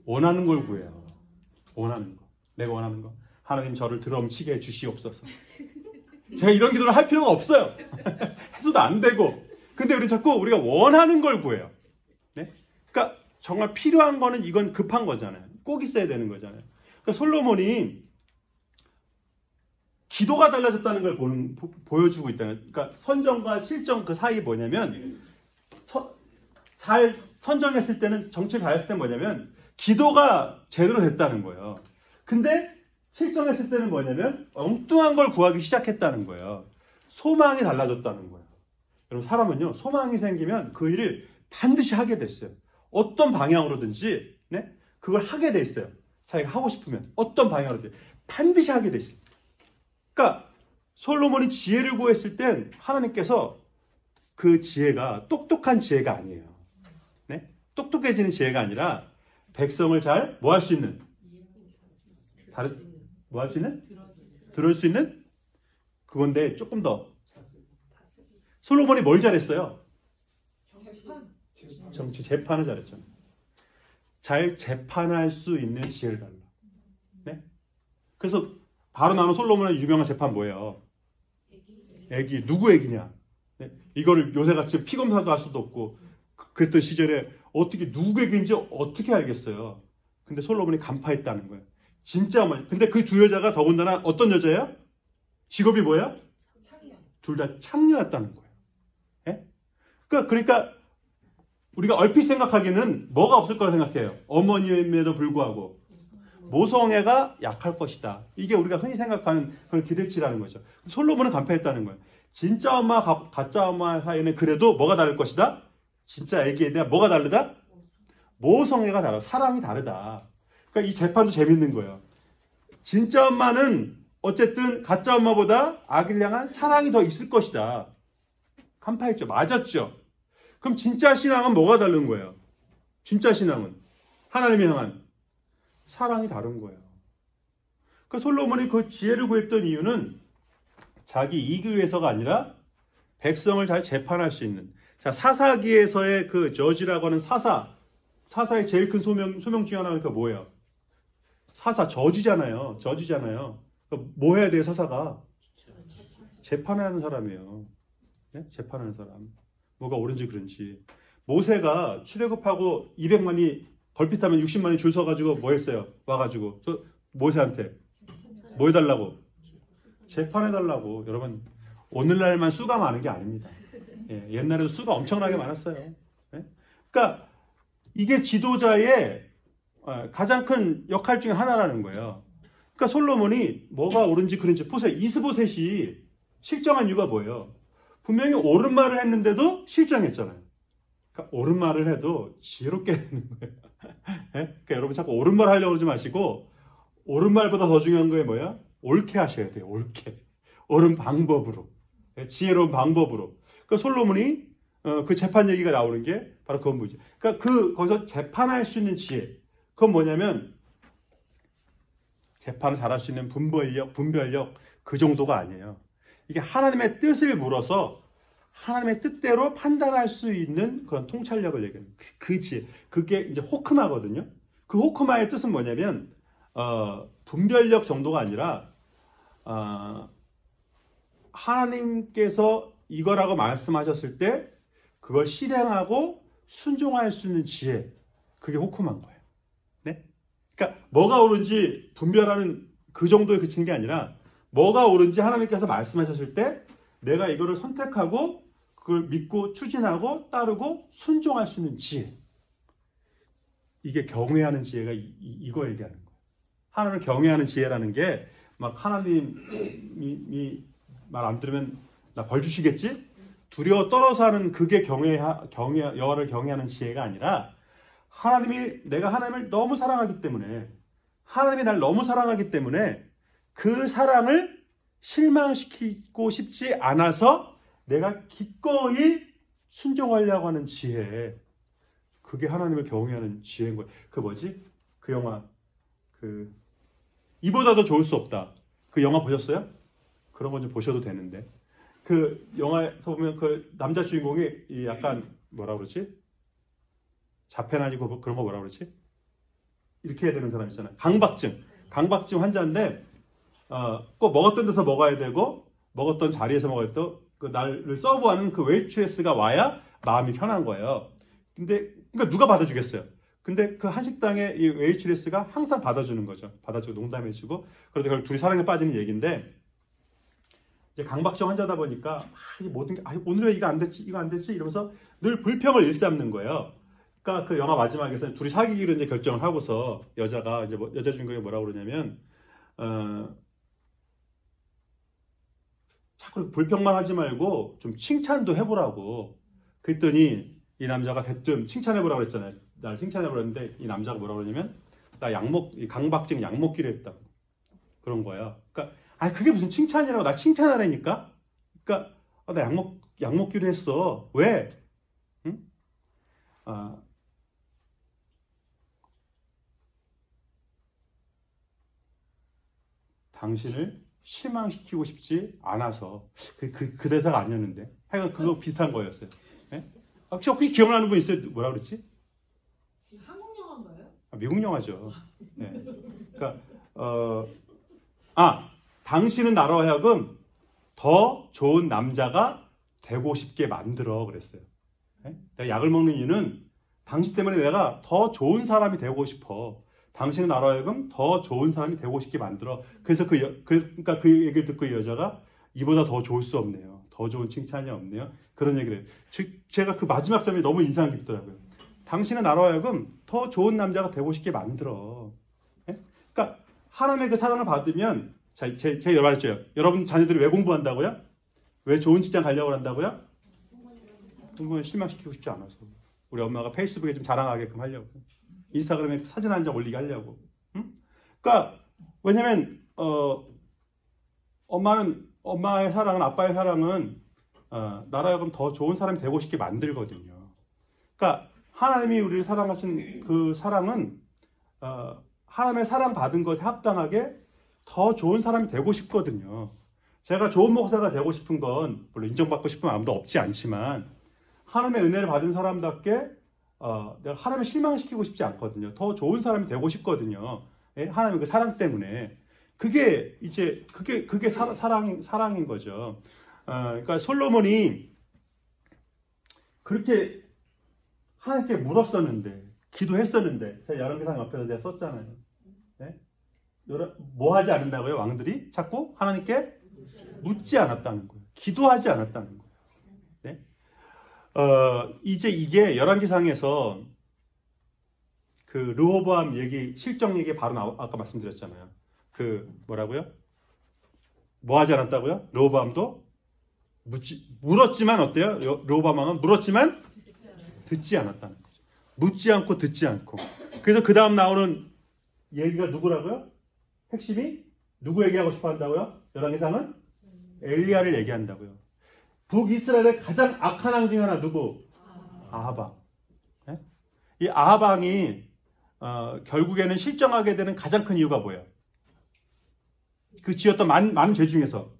원하는 걸 구해요. 원하는 거. 내가 원하는 거. 하나님 저를 드럼 치게 해 주시옵소서. 제가 이런 기도를 할 필요가 없어요. 해서도 안 되고. 근데 우리 자꾸 우리가 원하는 걸 구해요. 네? 그러니까 정말 필요한 거는 이건 급한 거잖아요. 꼭 있어야 되는 거잖아요. 그러니까 솔로몬이 기도가 달라졌다는 걸 보여주고 있다는. 그러니까 선정과 실정 그 사이 뭐냐면 잘 선정했을 때는 정치를 잘했을 때는 뭐냐면 기도가 제대로 됐다는 거예요. 근데 실정했을 때는 뭐냐면 엉뚱한 걸 구하기 시작했다는 거예요. 소망이 달라졌다는 거예요. 여러분 사람은요 소망이 생기면 그 일을 반드시 하게 됐어요. 어떤 방향으로든지 네? 그걸 하게 돼 있어요. 자기가 하고 싶으면 어떤 방향으로든 반드시 하게 돼 있어요. 그러니까 솔로몬이 지혜를 구했을 땐 하나님께서 그 지혜가 똑똑한 지혜가 아니에요. 네? 똑똑해지는 지혜가 아니라 백성을 잘 뭐 할 수 있는? 뭐 할 수 있는? 들을 수 있는? 그건데 조금 더 솔로몬이 뭘 잘했어요? 정치 재판을 잘했죠. 잘 재판할 수 있는 지혜를 달라. 네? 그래서 바로 나오는 솔로몬의 유명한 재판 뭐예요? 애기. 누구 애기냐? 네? 이거를 요새같이 피검사도 할 수도 없고 그랬던 시절에 어떻게 누구 애기인지 어떻게 알겠어요? 근데 솔로몬이 간파했다는 거예요. 진짜 어머니. 근데 그 두 여자가 더군다나 어떤 여자예요? 직업이 뭐예요? 둘 다 창녀였다는 거예요. 예? 그러니까 우리가 얼핏 생각하기에는 뭐가 없을 거라 생각해요. 어머님에도 불구하고 모성애가 약할 것이다. 이게 우리가 흔히 생각하는 그런 기대치라는 거죠. 솔로몬은 간파했다는 거예요. 진짜 엄마, 가짜 엄마 사이에는 그래도 뭐가 다를 것이다? 진짜 애기에 대한 뭐가 다르다? 모성애가 다르다. 사랑이 다르다. 그러니까 이 재판도 재밌는 거예요. 진짜 엄마는 어쨌든 가짜 엄마보다 아기를 향한 사랑이 더 있을 것이다. 간파했죠. 맞았죠. 그럼 진짜 신앙은 뭐가 다른 거예요? 진짜 신앙은 하나님이 향한 사랑이 다른 거예요. 그 솔로몬이 그 지혜를 구했던 이유는 자기 이익을 위해서가 아니라 백성을 잘 재판할 수 있는. 자, 사사기에서의 그 저지라고 하는 사사의 제일 큰 소명 중에 하나가 뭐예요? 사사, 저지잖아요. 뭐 해야 돼요, 사사가? 재판하는 사람이에요. 네? 재판하는 사람. 뭐가 옳은지 그른지. 모세가 출애굽하고 200만이 걸핏하면 60만이 줄 서가지고 뭐 했어요? 와가지고 모세한테 뭐 해달라고? 재판해달라고. 여러분, 오늘날만 수가 많은 게 아닙니다. 예, 옛날에도 수가 엄청나게 많았어요. 예? 그러니까 이게 지도자의 가장 큰 역할 중에 하나라는 거예요. 그러니까 솔로몬이 뭐가 옳은지 그른지 보세요. 이스보셋이 실정한 이유가 뭐예요? 분명히 옳은 말을 했는데도 실정했잖아요. 그러니까 옳은 말을 해도 지혜롭게 되는 거예요. 예? 그러니까 여러분 자꾸 옳은 말 하려고 그러지 마시고 옳은 말보다 더 중요한 게 뭐야? 옳게 하셔야 돼요. 옳게. 옳은 방법으로. 예? 지혜로운 방법으로. 그러니까 솔로몬이 그 재판 얘기가 나오는 게 바로 그건 뭐죠. 그러니까 거기서 재판할 수 있는 지혜. 그건 뭐냐면 재판을 잘할 수 있는 분별력 그 정도가 아니에요. 이게 하나님의 뜻을 물어서 하나님의 뜻대로 판단할 수 있는 그런 통찰력을 얘기하는 그 지혜. 그게 이제 호크마거든요. 그 호크마의 뜻은 뭐냐면 분별력 정도가 아니라 하나님께서 이거라고 말씀하셨을 때 그걸 실행하고 순종할 수 있는 지혜. 그게 호크마인 거예요. 네? 그러니까 뭐가 옳은지 분별하는 그 정도에 그치는 게 아니라 뭐가 옳은지 하나님께서 말씀하셨을 때 내가 이거를 선택하고 그걸 믿고 추진하고 따르고 순종할 수 있는 지혜. 이게 경외하는 지혜가 이거 얘기하는 거예요. 하나님을 경외하는 지혜라는 게 막 하나님이 말 안 들으면 나 벌 주시겠지? 두려워 떨어서 하는 그게 여호와를 경외하는 지혜가 아니라 내가 하나님을 너무 사랑하기 때문에 하나님이 날 너무 사랑하기 때문에 그 사랑을 실망시키고 싶지 않아서 내가 기꺼이 순종하려고 하는 지혜. 그게 하나님을 경외하는 지혜인 거예요. 그 뭐지? 그 영화 이보다 더 좋을 수 없다. 그 영화 보셨어요? 그런 건 좀 보셔도 되는데. 그 영화에서 보면 그 남자 주인공이 약간 뭐라 그러지? 자폐는 아니고 그런 거 뭐라 그러지? 이렇게 해야 되는 사람 있잖아요. 강박증 환자인데 꼭 먹었던 데서 먹어야 되고 먹었던 자리에서 먹어야 되고 그 나를 서브하는 그 웨이트레스가 와야 마음이 편한 거예요. 근데 그러니까 누가 받아주겠어요? 근데 그 한식당의 이 웨이트레스가 항상 받아주는 거죠. 받아주고 농담해주고 그러다 결국 둘이 사랑에 빠지는 얘기인데 이제 강박증 환자다 보니까 모든 게 오늘 왜 이거 안 됐지 이러면서 늘 불평을 일삼는 거예요. 그러니까 그 영화 마지막에서 둘이 사귀기로 이제 결정을 하고서 여자가 이제 여자 주인공이 뭐라고 그러냐면 자꾸 불평만 하지 말고 좀 칭찬도 해보라고. 그랬더니 이 남자가 대뜸 칭찬해보라고 그랬잖아요. 날 칭찬해보라고 했는데 이 남자가 뭐라고 그러냐면 나 강박증 약 먹기로 했다고. 그런 거야. 그러니까 그게 무슨 칭찬이라고. 나 칭찬하라니까. 그러니까 나 약 먹기로 했어. 왜? 응? 당신을 실망시키고 싶지 않아서. 그 대사가 아니었는데. 하여간 그거 비슷한 거였어요. 네? 혹시 기억나는 분 있어요? 뭐라 그랬지? 한국 영화인가요? 미국 영화죠. 네. 그러니까 당신은 나로 하여금 더 좋은 남자가 되고 싶게 만들어 그랬어요. 네? 내가 약을 먹는 이유는 당신 때문에 내가 더 좋은 사람이 되고 싶어. 당신은 나로 하여금 더 좋은 사람이 되고 싶게 만들어. 그래서 그러니까 그 얘기를 듣고 이 여자가 이보다 더 좋을 수 없네요. 더 좋은 칭찬이 없네요. 그런 얘기를 해요. 제가 그 마지막 점이 너무 인상 깊더라고요. 당신은 나로 하여금 더 좋은 남자가 되고 싶게 만들어. 네? 그러니까 하나님의 그 사랑을 받으면 제가 말했죠. 여러분 자녀들이 왜 공부한다고요? 왜 좋은 직장 가려고 한다고요? 부모님 실망시키고 싶지 않아서. 우리 엄마가 페이스북에 좀 자랑하게끔 하려고. 인스타그램에 사진 한 장 올리게 하려고. 응? 그러니까 왜냐면 엄마의 사랑은 아빠의 사랑은 나로 하여금 더 좋은 사람이 되고 싶게 만들거든요. 그러니까 하나님이 우리를 사랑하신 그 사랑은 하나님의 사랑 받은 것에 합당하게 더 좋은 사람이 되고 싶거든요. 제가 좋은 목사가 되고 싶은 건 물론 인정받고 싶은 마음도 없지 않지만 하나님의 은혜를 받은 사람답게 내가 하나님을 실망시키고 싶지 않거든요. 더 좋은 사람이 되고 싶거든요. 예? 하나님의 그 사랑 때문에 그게 사랑인 거죠. 그러니까 솔로몬이 그렇게 하나님께 물었었는데 기도했었는데 제가 열왕기상 옆에서 제가 썼잖아요. 네? 뭐 하지 않는다고요? 왕들이 자꾸 하나님께 묻지 않았다는 거예요. 기도하지 않았다는 거예요. 네? 이제 이게 열왕기상에서 그 르호보암 얘기 실정 얘기 바로 아까 말씀드렸잖아요. 그 뭐라고요? 뭐 하지 않았다고요? 르호보암도 물었지만 어때요? 르호보암 왕은 물었지만 듣지 않았다는 거죠. 묻지 않고 듣지 않고. 그래서 그 다음 나오는 얘기가 누구라고요? 핵심이 누구 얘기하고 싶어 한다고요? 열왕기상은 엘리야를 얘기한다고요. 북이스라엘의 가장 악한 왕 중 하나 누구? 아하방. 네? 이 아하방이 결국에는 실정하게 되는 가장 큰 이유가 뭐예요? 그 지었던 많은 죄 중에서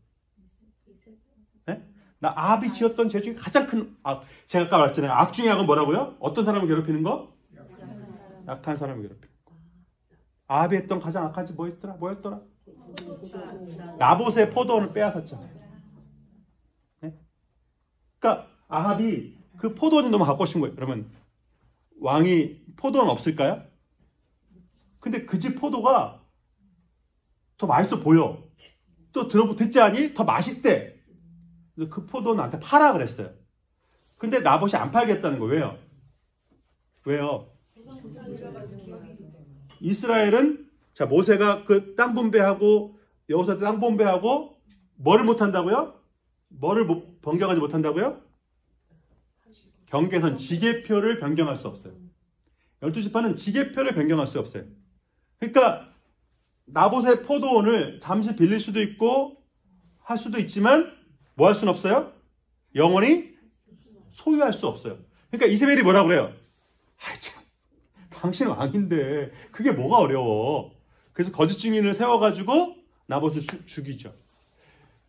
아합이 지었던 죄 중에 가장 큰 제가 아까 말했잖아요. 악 중에 악은 뭐라고요? 어떤 사람을 괴롭히는 거? 약한 사람을 괴롭히는 거. 아합이 했던 가장 악한 짓 뭐였더라? 나봇의 포도원을 빼앗았잖아요. 네? 그러니까 아합이 그 포도원이 너무 갖고 싶은 거예요. 그러면 왕이 포도원 없을까요? 근데 그 집 포도가 더 맛있어 보여. 또 듣지 않니? 더 맛있대. 그 포도는 나한테 팔아 그랬어요. 근데 나봇이 안 팔겠다는 거예요. 왜요? 이스라엘은 자 모세가 그 땅 분배하고 여호수아 땅 분배하고 뭐를 못 한다고요? 뭐를 변경하지 못한다고요? 경계선 지계표를 변경할 수 없어요. 12지파는 지계표를 변경할 수 없어요. 그러니까 나봇의 포도원을 잠시 빌릴 수도 있고 할 수도 있지만 뭐 할 수는 없어요? 영원히 소유할 수 없어요. 그러니까 이세벨이 뭐라고 그래요? 아이 참, 당신은 왕인데 그게 뭐가 어려워. 그래서 거짓 증인을 세워가지고 나봇을 죽이죠.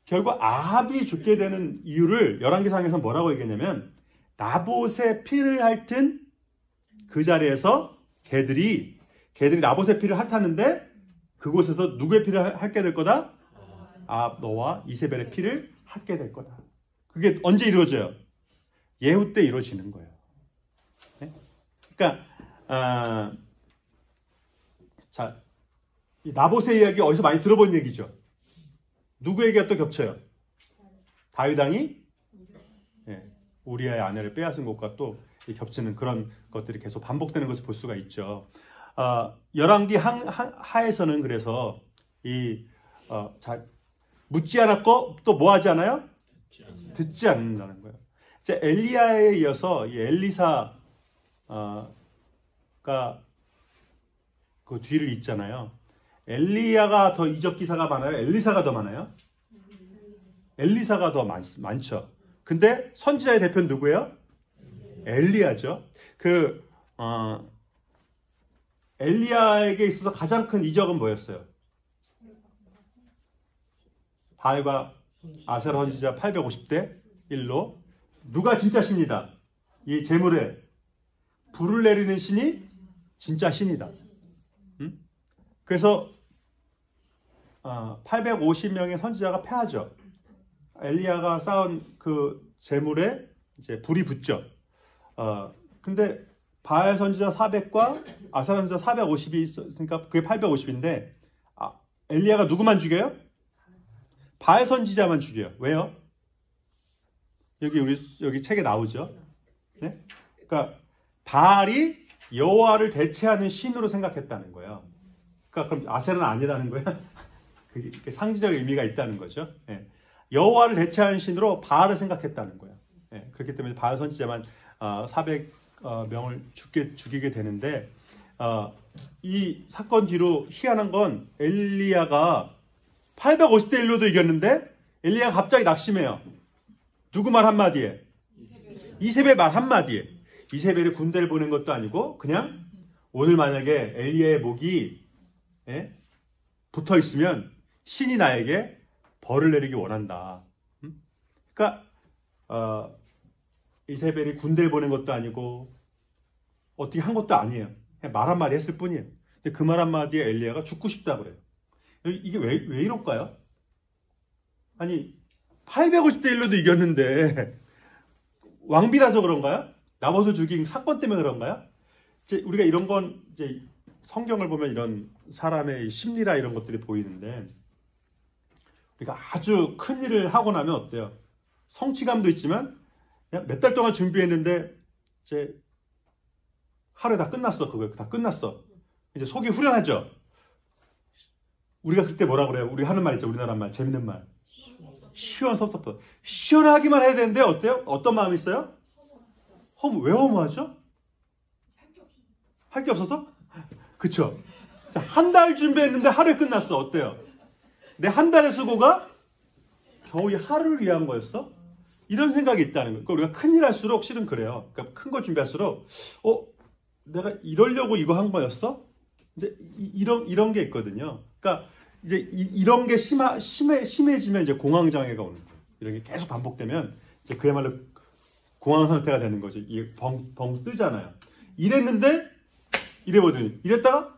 결국 아합이 죽게 되는 이유를 열왕기상에서 뭐라고 얘기했냐면 나봇의 피를 핥은 그 자리에서 개들이 나봇의 피를 핥았는데 그곳에서 누구의 피를 핥게 될 거다? 너와 이세벨의 피를 핥게 될 거다. 그게 언제 이루어져요? 예후 때 이루어지는 거예요. 네? 그러니까 자, 이 나봇의 이야기 어디서 많이 들어본 얘기죠. 누구 얘기가 또 겹쳐요? 다윗 왕이 우리아의 아내를 빼앗은 것과 또 겹치는 그런 것들이 계속 반복되는 것을 볼 수가 있죠. 열왕기 하에서는 그래서 묻지 않았고 또 뭐 하지 않아요? 듣지 않는다는 거예요. 이제 엘리야에 이어서 이 엘리사가 그 뒤를 잇잖아요. 엘리야가 더 이적 기사가 많아요? 엘리사가 더 많아요? 엘리사가 더 많죠. 근데 선지자의 대표는 누구예요? 엘리야죠. 엘리야에게 있어서 가장 큰 이적은 뭐였어요? 바알과 아세라 선지자 850대 1로 누가 진짜 신이다. 이 재물에 불을 내리는 신이 진짜 신이다. 그래서 850명의 선지자가 패하죠. 엘리야가 쌓은 그 재물에 이제 불이 붙죠. 근데 바알 선지자 400과 아세라 선지자 450이 있으니까 그게 850인데 엘리야가 누구만 죽여요? 바알 선지자만 죽여요. 왜요? 여기 책에 나오죠. 네? 그러니까 바알이 여호와를 대체하는 신으로 생각했다는 거예요. 그러니까 그럼 아세라는 아니라는 거야? 그게 상징적 의미가 있다는 거죠. 네. 여호와를 대체하는 신으로 바알을 생각했다는 거예요. 네. 그렇기 때문에 바알 선지자만 400명을 죽이게 되는데 이 사건 뒤로 희한한 건 엘리야가 850대 1로도 이겼는데 엘리야가 갑자기 낙심해요. 누구 말 한마디에? 이세벨 말 한마디에. 이세벨이 군대를 보낸 것도 아니고 그냥 오늘 만약에 엘리야의 목이 붙어 있으면 신이 나에게 벌을 내리기 원한다. 그러니까 이세벨이 군대를 보낸 것도 아니고 어떻게 한 것도 아니에요. 그냥 말 한마디 했을 뿐이에요. 근데 그 말 한마디에 엘리야가 죽고 싶다 그래요. 이게 왜 이럴까요? 아니 850대 1로도 이겼는데 왕비라서 그런가요? 나봇을 죽인 사건 때문에 그런가요? 이제 우리가 이런 건 이제 성경을 보면 이런 사람의 심리라 이런 것들이 보이는데 우리가 아주 큰 일을 하고 나면 어때요? 성취감도 있지만 몇 달 동안 준비했는데 이제 하루에 다 끝났어. 그거 다 끝났어. 이제 속이 후련하죠. 우리가 그때 뭐라 그래요? 우리 하는 말 있죠. 우리나라 말 재밌는 말. 시원섭섭해. 시원하기만 해야 되는데 어때요? 어떤 마음이 있어요? 왜 허무하죠? 할 게 없어서? 그쵸? 자, 한 달 준비했는데 하루에 끝났어. 어때요? 내 한 달의 수고가 겨우 이 하루를 위한 거였어? 이런 생각이 있다는 거예요. 그러니까 우리가 큰일 할수록 실은 그래요. 그러니까 큰 걸 준비할수록 내가 이러려고 이거 한 거였어? 이제 이런 게 있거든요. 그러니까 이제 이런 게 심해지면 이제 공황장애가 오는 거예요. 이런 게 계속 반복되면 이제 그야말로 공황 상태가 되는 거죠. 이게 벙 뜨잖아요. 이랬는데 이래보더니 이랬다가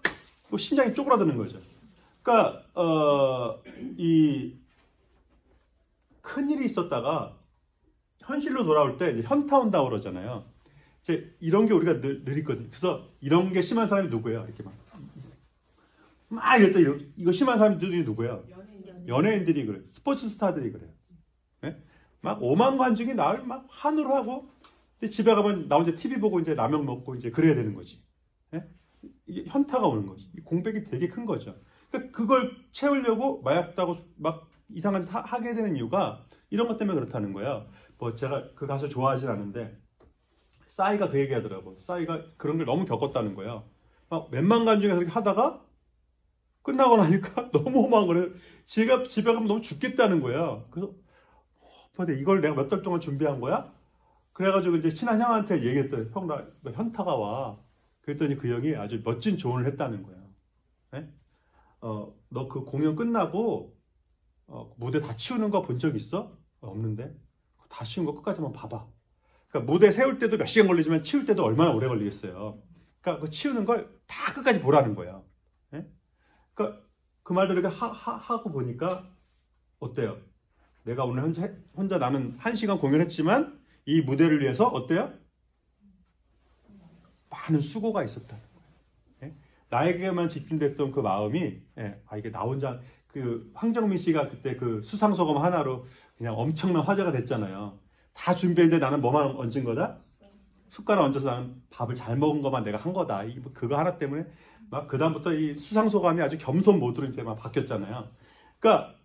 또 심장이 쪼그라드는 거죠. 그러니까 이 큰일이 있었다가 현실로 돌아올 때 이제 현타 온다고 그러잖아요. 이제 이런 게 우리가 늘 있거든요. 그래서 이런 게 심한 사람이 누구예요? 이렇게 막 이랬다 이거 심한 사람들이 누구예요? 연예인들이 그래요. 스포츠 스타들이 그래요. 네? 막 오만관중이 나를 막 한우로 하고 근데 집에 가면 나 혼자 TV 보고 이제 라면 먹고 이제 그래야 되는 거지. 네? 이게 현타가 오는 거지. 공백이 되게 큰 거죠. 그러니까 그걸 채우려고 마약도 하고 막 이상한 짓 하게 되는 이유가 이런 것 때문에 그렇다는 거예요. 뭐 제가 그 가수 좋아하진 않는데 싸이가 그 얘기하더라고. 싸이가 그런 걸 너무 겪었다는 거예요. 막 몇만간 중에 그렇게 하다가 끝나고 나니까 너무 허무한 거예요. 집에 가면 너무 죽겠다는 거예요. 그래서 이걸 내가 몇 달 동안 준비한 거야? 그래가지고 이제 친한 형한테 얘기했더니 형 나 현타가 와. 그랬더니 그 형이 아주 멋진 조언을 했다는 거예요. 네? 너 그 공연 끝나고 무대 다 치우는 거 본 적 있어? 없는데? 다 치운 거 끝까지 한번 봐봐. 그러니까 무대 세울 때도 몇 시간 걸리지만 치울 때도 얼마나 오래 걸리겠어요. 그러니까 그 치우는 걸 다 끝까지 보라는 거예요. 네? 그러니까 그 말들을 이렇게 하고 보니까 어때요? 내가 오늘 혼자 나는 1시간 공연했지만 이 무대를 위해서 어때요? 많은 수고가 있었다는 거예요. 네? 나에게만 집중됐던 그 마음이 이게 나 혼자 그 황정민 씨가 그때 그 수상소감 하나로 그냥 엄청난 화제가 됐잖아요. 다 준비했는데 나는 뭐만 얹은 거다? 숟가락 얹어서 나는 밥을 잘 먹은 것만 내가 한 거다. 그거 하나 때문에 막 그다음부터 이 수상소감이 아주 겸손 모드로 이제 막 바뀌었잖아요. 그러니까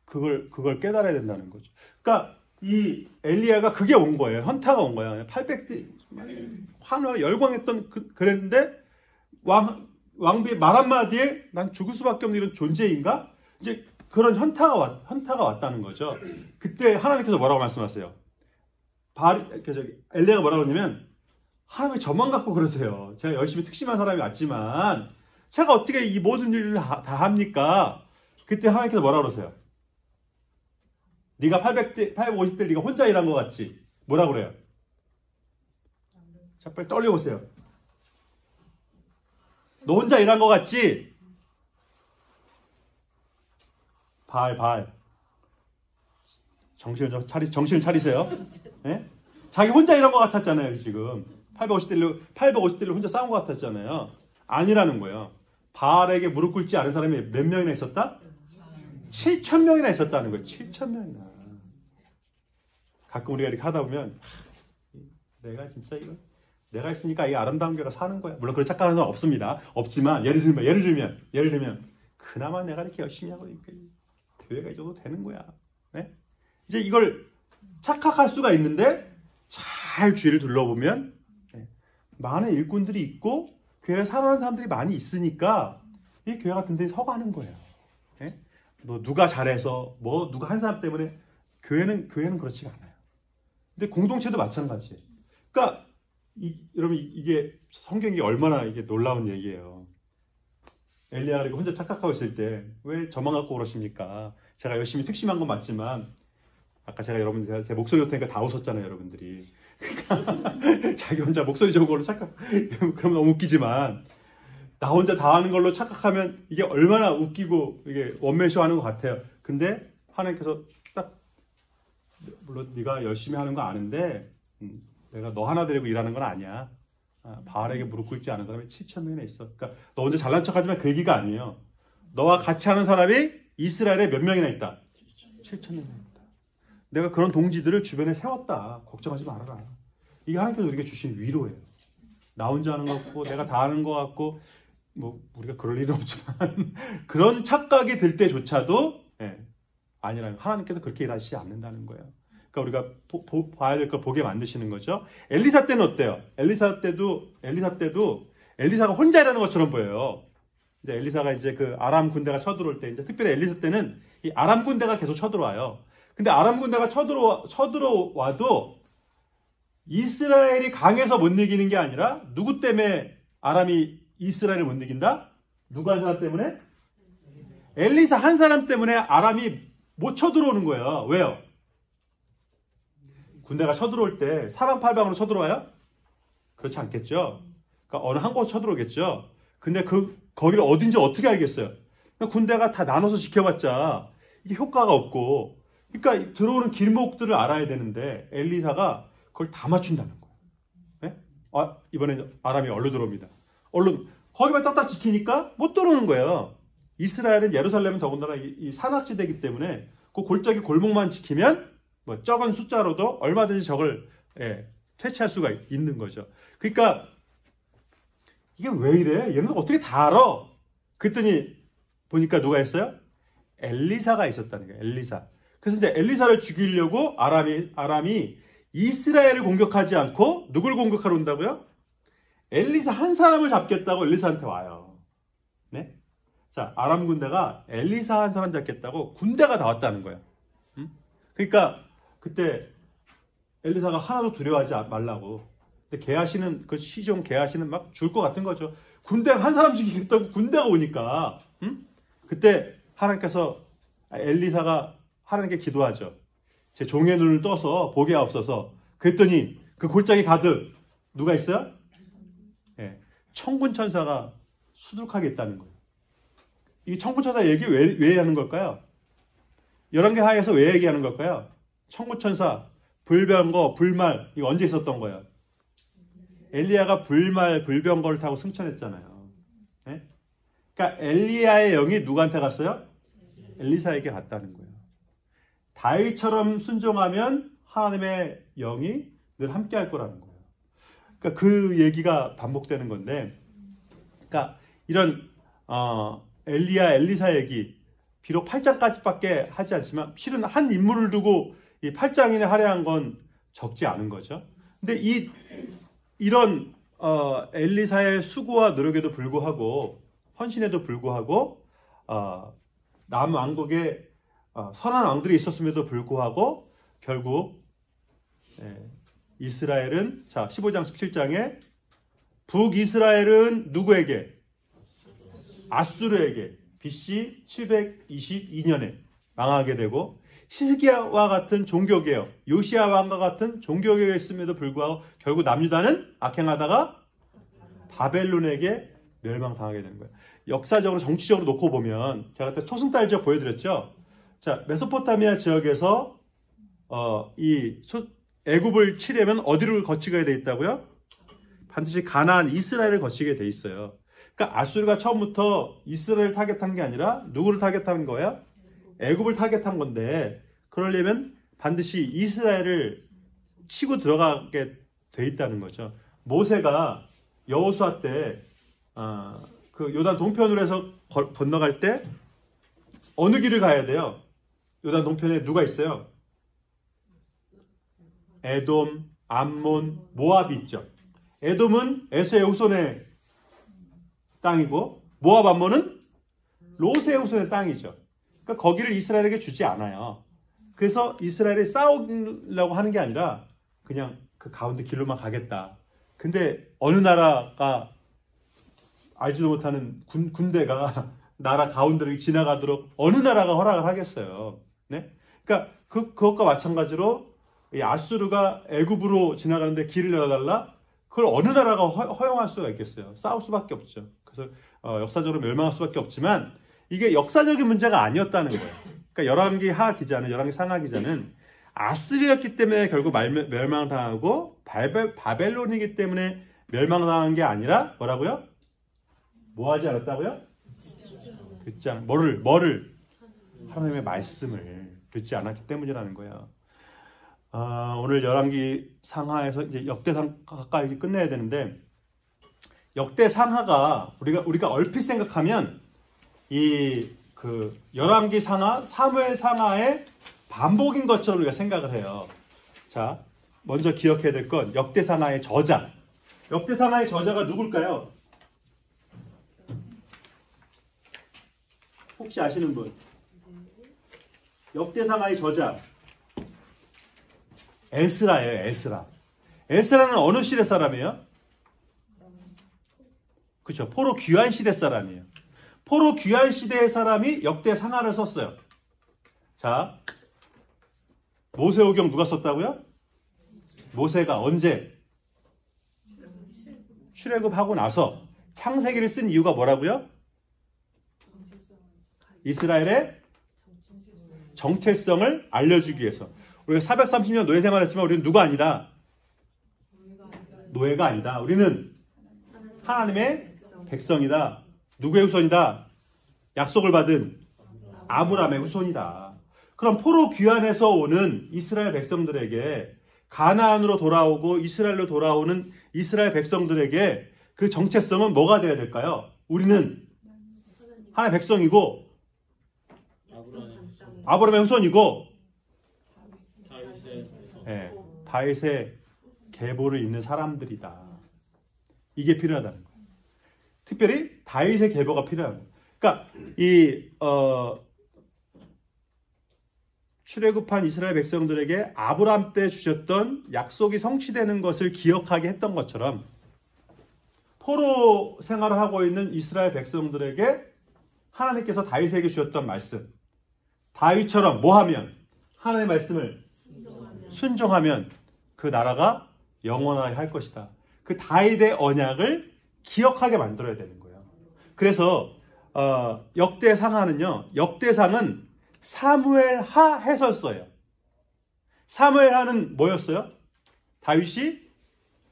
그걸 깨달아야 된다는 거죠. 그러니까 이 엘리야가 그게 온 거예요. 현타가 온 거예요. 800대 환호와 열광했던 그랬는데 왕비의 말 한마디에 난 죽을 수밖에 없는 이런 존재인가? 이제 그런 현타가 왔다는 거죠. 그때 하나님께서 뭐라고 말씀하세요? 엘리야가 뭐라고 그러냐면 하나님이 저만 갖고 그러세요. 제가 열심히 특심한 사람이 왔지만 제가 어떻게 이 모든 일을 다 합니까? 그때 하나님께서 뭐라고 그러세요? 네가 850대 네가 혼자 일한 것 같지? 뭐라고 그래요? 자, 빨리 떨려보세요. 너 혼자 일한 것 같지? 발. 정신을 차리세요. 네? 자기 혼자 일한 것 같았잖아요, 지금. 850대로 혼자 싸운 것 같았잖아요. 아니라는 거예요. 바알에게 무릎 꿇지 않은 사람이 몇 명이나 있었다? 7,000명이나 있었다는 거예요. 7,000명이나. 가끔 우리가 이렇게 하다 보면 내가 진짜 이거 내가 있으니까 이 아름다운 교회가 사는 거야. 물론 그런 착각하는 사람 없습니다. 없지만 예를 들면 그나마 내가 이렇게 열심히 하고 있으니까 교회가 이 정도 되는 거야. 네? 이제 이걸 착각할 수가 있는데 잘 주위를 둘러보면 많은 일꾼들이 있고 교회를 사랑하는 사람들이 많이 있으니까 이 교회 같은 데 서가는 거예요. 네? 뭐 누가 잘해서 뭐 누가 한 사람 때문에 교회는 그렇지가 않아요. 근데 공동체도 마찬가지예요. 그러니까 여러분 이게 성경이 얼마나 이게 놀라운 얘기예요. 엘리야가 혼자 착각하고 있을 때 왜 저만 갖고 그러십니까? 제가 열심히 특심한 건 맞지만 아까 제가 여러분들 제 목소리 좋다니까 다 웃었잖아요, 여러분들이. 그러니까 자기 혼자 목소리 좋은 걸로 착각 그러면 너무 웃기지만 나 혼자 다 하는 걸로 착각하면 이게 얼마나 웃기고 이게 원맨쇼 하는 것 같아요. 근데 하나님께서 딱 물론 네가 열심히 하는 거 아는데 내가 너 하나 데리고 일하는 건 아니야. 바알에게 무릎 꿇지 않은 사람이 7,000명이나 있어. 그러니까 너 혼자 잘난 척하지만 그 얘기가 아니에요. 너와 같이 하는 사람이 이스라엘에 몇 명이나 있다? 7,000명이나 있다. 내가 그런 동지들을 주변에 세웠다. 걱정하지 말아라. 이게 하나님께서 우리에게 주신 위로예요. 나 혼자 하는 것 같고 내가 다 하는 것 같고 뭐 우리가 그럴 일은 없지만 그런 착각이 들 때조차도 아니라면 하나님께서 그렇게 일하시지 않는다는 거예요. 그러니까 우리가 봐야 될 걸 보게 만드시는 거죠. 엘리사 때는 어때요? 엘리사 때도 엘리사가 혼자 일하는 것처럼 보여요. 이제 엘리사가 이제 그 아람 군대가 쳐들어올 때, 이제 특별히 엘리사 때는 이 아람 군대가 계속 쳐들어와요. 근데 아람 군대가 쳐들어와도 이스라엘이 강해서 못 이기는 게 아니라 누구 때문에 아람이 이스라엘을 못 이긴다? 누가 한 사람 때문에? 엘리사 한 사람 때문에 아람이 못 쳐들어오는 거예요. 왜요? 군대가 쳐들어올 때 사방팔방으로 쳐들어와요? 그렇지 않겠죠. 그러니까 어느 한 곳 쳐들어오겠죠. 근데 거기를 어딘지 어떻게 알겠어요? 그러니까 군대가 다 나눠서 지켜봤자 이게 효과가 없고, 그러니까 들어오는 길목들을 알아야 되는데 엘리사가 그걸 다 맞춘다는 거예요. 네? 이번에 아람이 얼른 들어옵니다. 얼른 거기만 딱딱 지키니까 못 들어오는 거예요. 이스라엘은 예루살렘은 더군다나 이 산악지대이기 때문에 그 골짜기 골목만 지키면 뭐 적은 숫자로도 얼마든지 적을 퇴치할 수가 있는 거죠. 그러니까 이게 왜 이래? 얘는 어떻게 다 알아? 그랬더니 보니까 누가 했어요? 엘리사가 있었다는 거예요. 엘리사. 그래서 이제 엘리사를 죽이려고 아람이 이스라엘을 공격하지 않고 누굴 공격하러 온다고요? 엘리사 한 사람을 잡겠다고 엘리사한테 와요. 네? 자, 아람 군대가 엘리사 한 사람 잡겠다고 군대가 다 왔다는 거예요. 그러니까 그때 엘리사가 하나도 두려워하지 말라고. 근데 게하시는 그 시종 게하시는 막 죽을 것 같은 거죠. 군대가 한 사람 죽이겠다고 군대가 오니까. 그때 하나님께서 엘리사가 하나님께 기도하죠. 제 종의 눈을 떠서 보게 하옵소서. 그랬더니 그 골짜기 가득 누가 있어요? 천군 천사가 수두룩하게 있다는 거예요. 이 천군 천사 얘기 왜 하는 걸까요? 열왕기하에서 왜 얘기하는 걸까요? 천군 천사, 불병거, 불말 이거 언제 있었던 거예요? 엘리야가 불말, 불병거를 타고 승천했잖아요. 네? 그러니까 엘리야의 영이 누구한테 갔어요? 엘리사에게 갔다는 거예요. 다윗처럼 순종하면 하나님의 영이 늘 함께 할 거라는 거예요. 그러니까 그 얘기가 반복되는 건데, 그러니까 이런 엘리사 얘기, 비록 8장까지밖에 하지 않지만 실은 한 인물을 두고 이 8장이나 할애한 건 적지 않은 거죠. 근데 이런 엘리사의 수고와 노력에도 불구하고, 헌신에도 불구하고 남왕국에 선한 왕들이 있었음에도 불구하고 결국 이스라엘은, 자 15장 17장에 북이스라엘은 누구에게? 아수르에게 BC 722년에 망하게 되고, 히스기야와 같은 종교개혁, 요시야 왕과 같은 종교개혁이 있음에도 불구하고 결국 남유다는 악행하다가 바벨론에게 멸망당하게 되는 거예요. 역사적으로 정치적으로 놓고 보면 제가 그때 초승달 지역 보여드렸죠. 자, 메소포타미아 지역에서 이 애굽을 치려면 어디를 거치게 돼 있다고요? 반드시 가나안, 이스라엘을 거치게 돼 있어요. 그러니까 아수르가 처음부터 이스라엘을 타겟한 게 아니라 누구를 타겟한 거예요? 애굽을 타겟한 건데, 그러려면 반드시 이스라엘을 치고 들어가게 돼 있다는 거죠. 모세가 여호수아 때 그 요단 동편으로 해서 건너갈 때 어느 길을 가야 돼요? 요단 동편에 누가 있어요? 에돔, 암몬, 모압이 있죠. 에돔은 에서의 후손의 땅이고, 모압, 암몬은 롯의 후손의 땅이죠. 그러니까 거기를 이스라엘에게 주지 않아요. 그래서 이스라엘이 싸우려고 하는 게 아니라 그냥 그 가운데 길로만 가겠다. 근데 어느 나라가 알지도 못하는 군대가 나라 가운데를 지나가도록 어느 나라가 허락을 하겠어요. 네? 그러니까 그것과 마찬가지로 이 아수르가 애굽으로 지나가는데 길을 열어달라? 그걸 어느 나라가 허용할 수가 있겠어요? 싸울 수밖에 없죠. 그래서 역사적으로 멸망할 수밖에 없지만 이게 역사적인 문제가 아니었다는 거예요. 그러니까 열왕기 상하 기자는 아수르였기 때문에 결국 멸망당하고 바벨론이기 때문에 멸망당한 게 아니라 뭐라고요? 뭐 하지 않았다고요? 듣지 않 뭐를 하나님의 말씀을 듣지 않았기 때문이라는 거예요. 오늘 열왕기 상하에서 이제 역대상 가까이 끝내야 되는데 역대 상하가 우리가 얼핏 생각하면 이 그 열왕기 상하, 사무엘 상하의 반복인 것처럼 우리가 생각을 해요. 자, 먼저 기억해야 될 건 역대 상하의 저자. 역대 상하의 저자가 누굴까요? 혹시 아시는 분? 역대 상하의 저자 에스라예요. 에스라. 에스라는 어느 시대 사람이에요? 그렇죠. 포로 귀환 시대 사람이에요. 포로 귀환 시대의 사람이 역대 상하를 썼어요. 자, 모세오경 누가 썼다고요? 모세가 언제? 출애굽하고 나서 창세기를 쓴 이유가 뭐라고요? 이스라엘의 정체성을 알려주기 위해서. 우리가 430년 노예 생활했지만 우리는 누가 아니다? 노예가 아니다. 우리는 하나님의 백성이다. 누구의 후손이다? 약속을 받은 아브라함의 후손이다. 그럼 포로 귀환에서 오는 이스라엘 백성들에게 가나안으로 돌아오고 이스라엘로 돌아오는 이스라엘 백성들에게 그 정체성은 뭐가 돼야 될까요? 우리는 하나님의 백성이고 아브라함의 후손이고 다윗의 계보를 잇는 사람들이다. 이게 필요하다는 거예요. 특별히 다윗의 계보가 필요한 거예요. 그러니까 이 출애굽한 이스라엘 백성들에게 아브라함 때 주셨던 약속이 성취되는 것을 기억하게 했던 것처럼 포로 생활을 하고 있는 이스라엘 백성들에게 하나님께서 다윗에게 주셨던 말씀, 다윗처럼 뭐하면 하나님의 말씀을 순종하면 그 나라가 영원하게 할 것이다. 그 다윗의 언약을 기억하게 만들어야 되는 거예요. 그래서 역대상하는요. 역대상은 사무엘하 해서였어요. 사무엘하는 뭐였어요? 다윗이